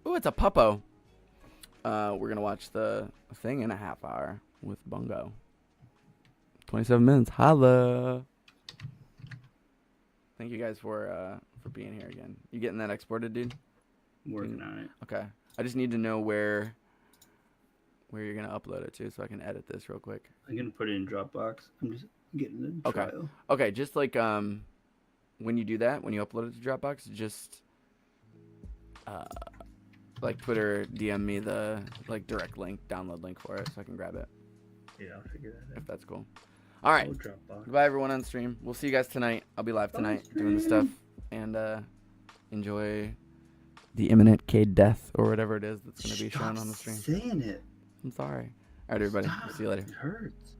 Ooh, it's a puppo. We're gonna watch the thing in a half hour with Bungo. 27 minutes. Holla. Thank you guys for being here again. You getting that exported, dude? I'm working on it. Okay. I just need to know where you're gonna upload it to, so I can edit this real quick. I'm gonna put it in Dropbox. I'm just getting the trial. Okay. Just like when you do that, when you upload it to Dropbox, just like Twitter DM me the like direct link, download link for it, so I can grab it. Yeah, I'll figure that out. If that's cool. All right. Goodbye, everyone on stream. We'll see you guys tonight. I'll be live tonight doing the stuff, and enjoy the imminent Cade death or whatever it is that's going to be shown on the stream. Saying it. I'm sorry. All right, everybody. Stop. We'll see you later. It hurts.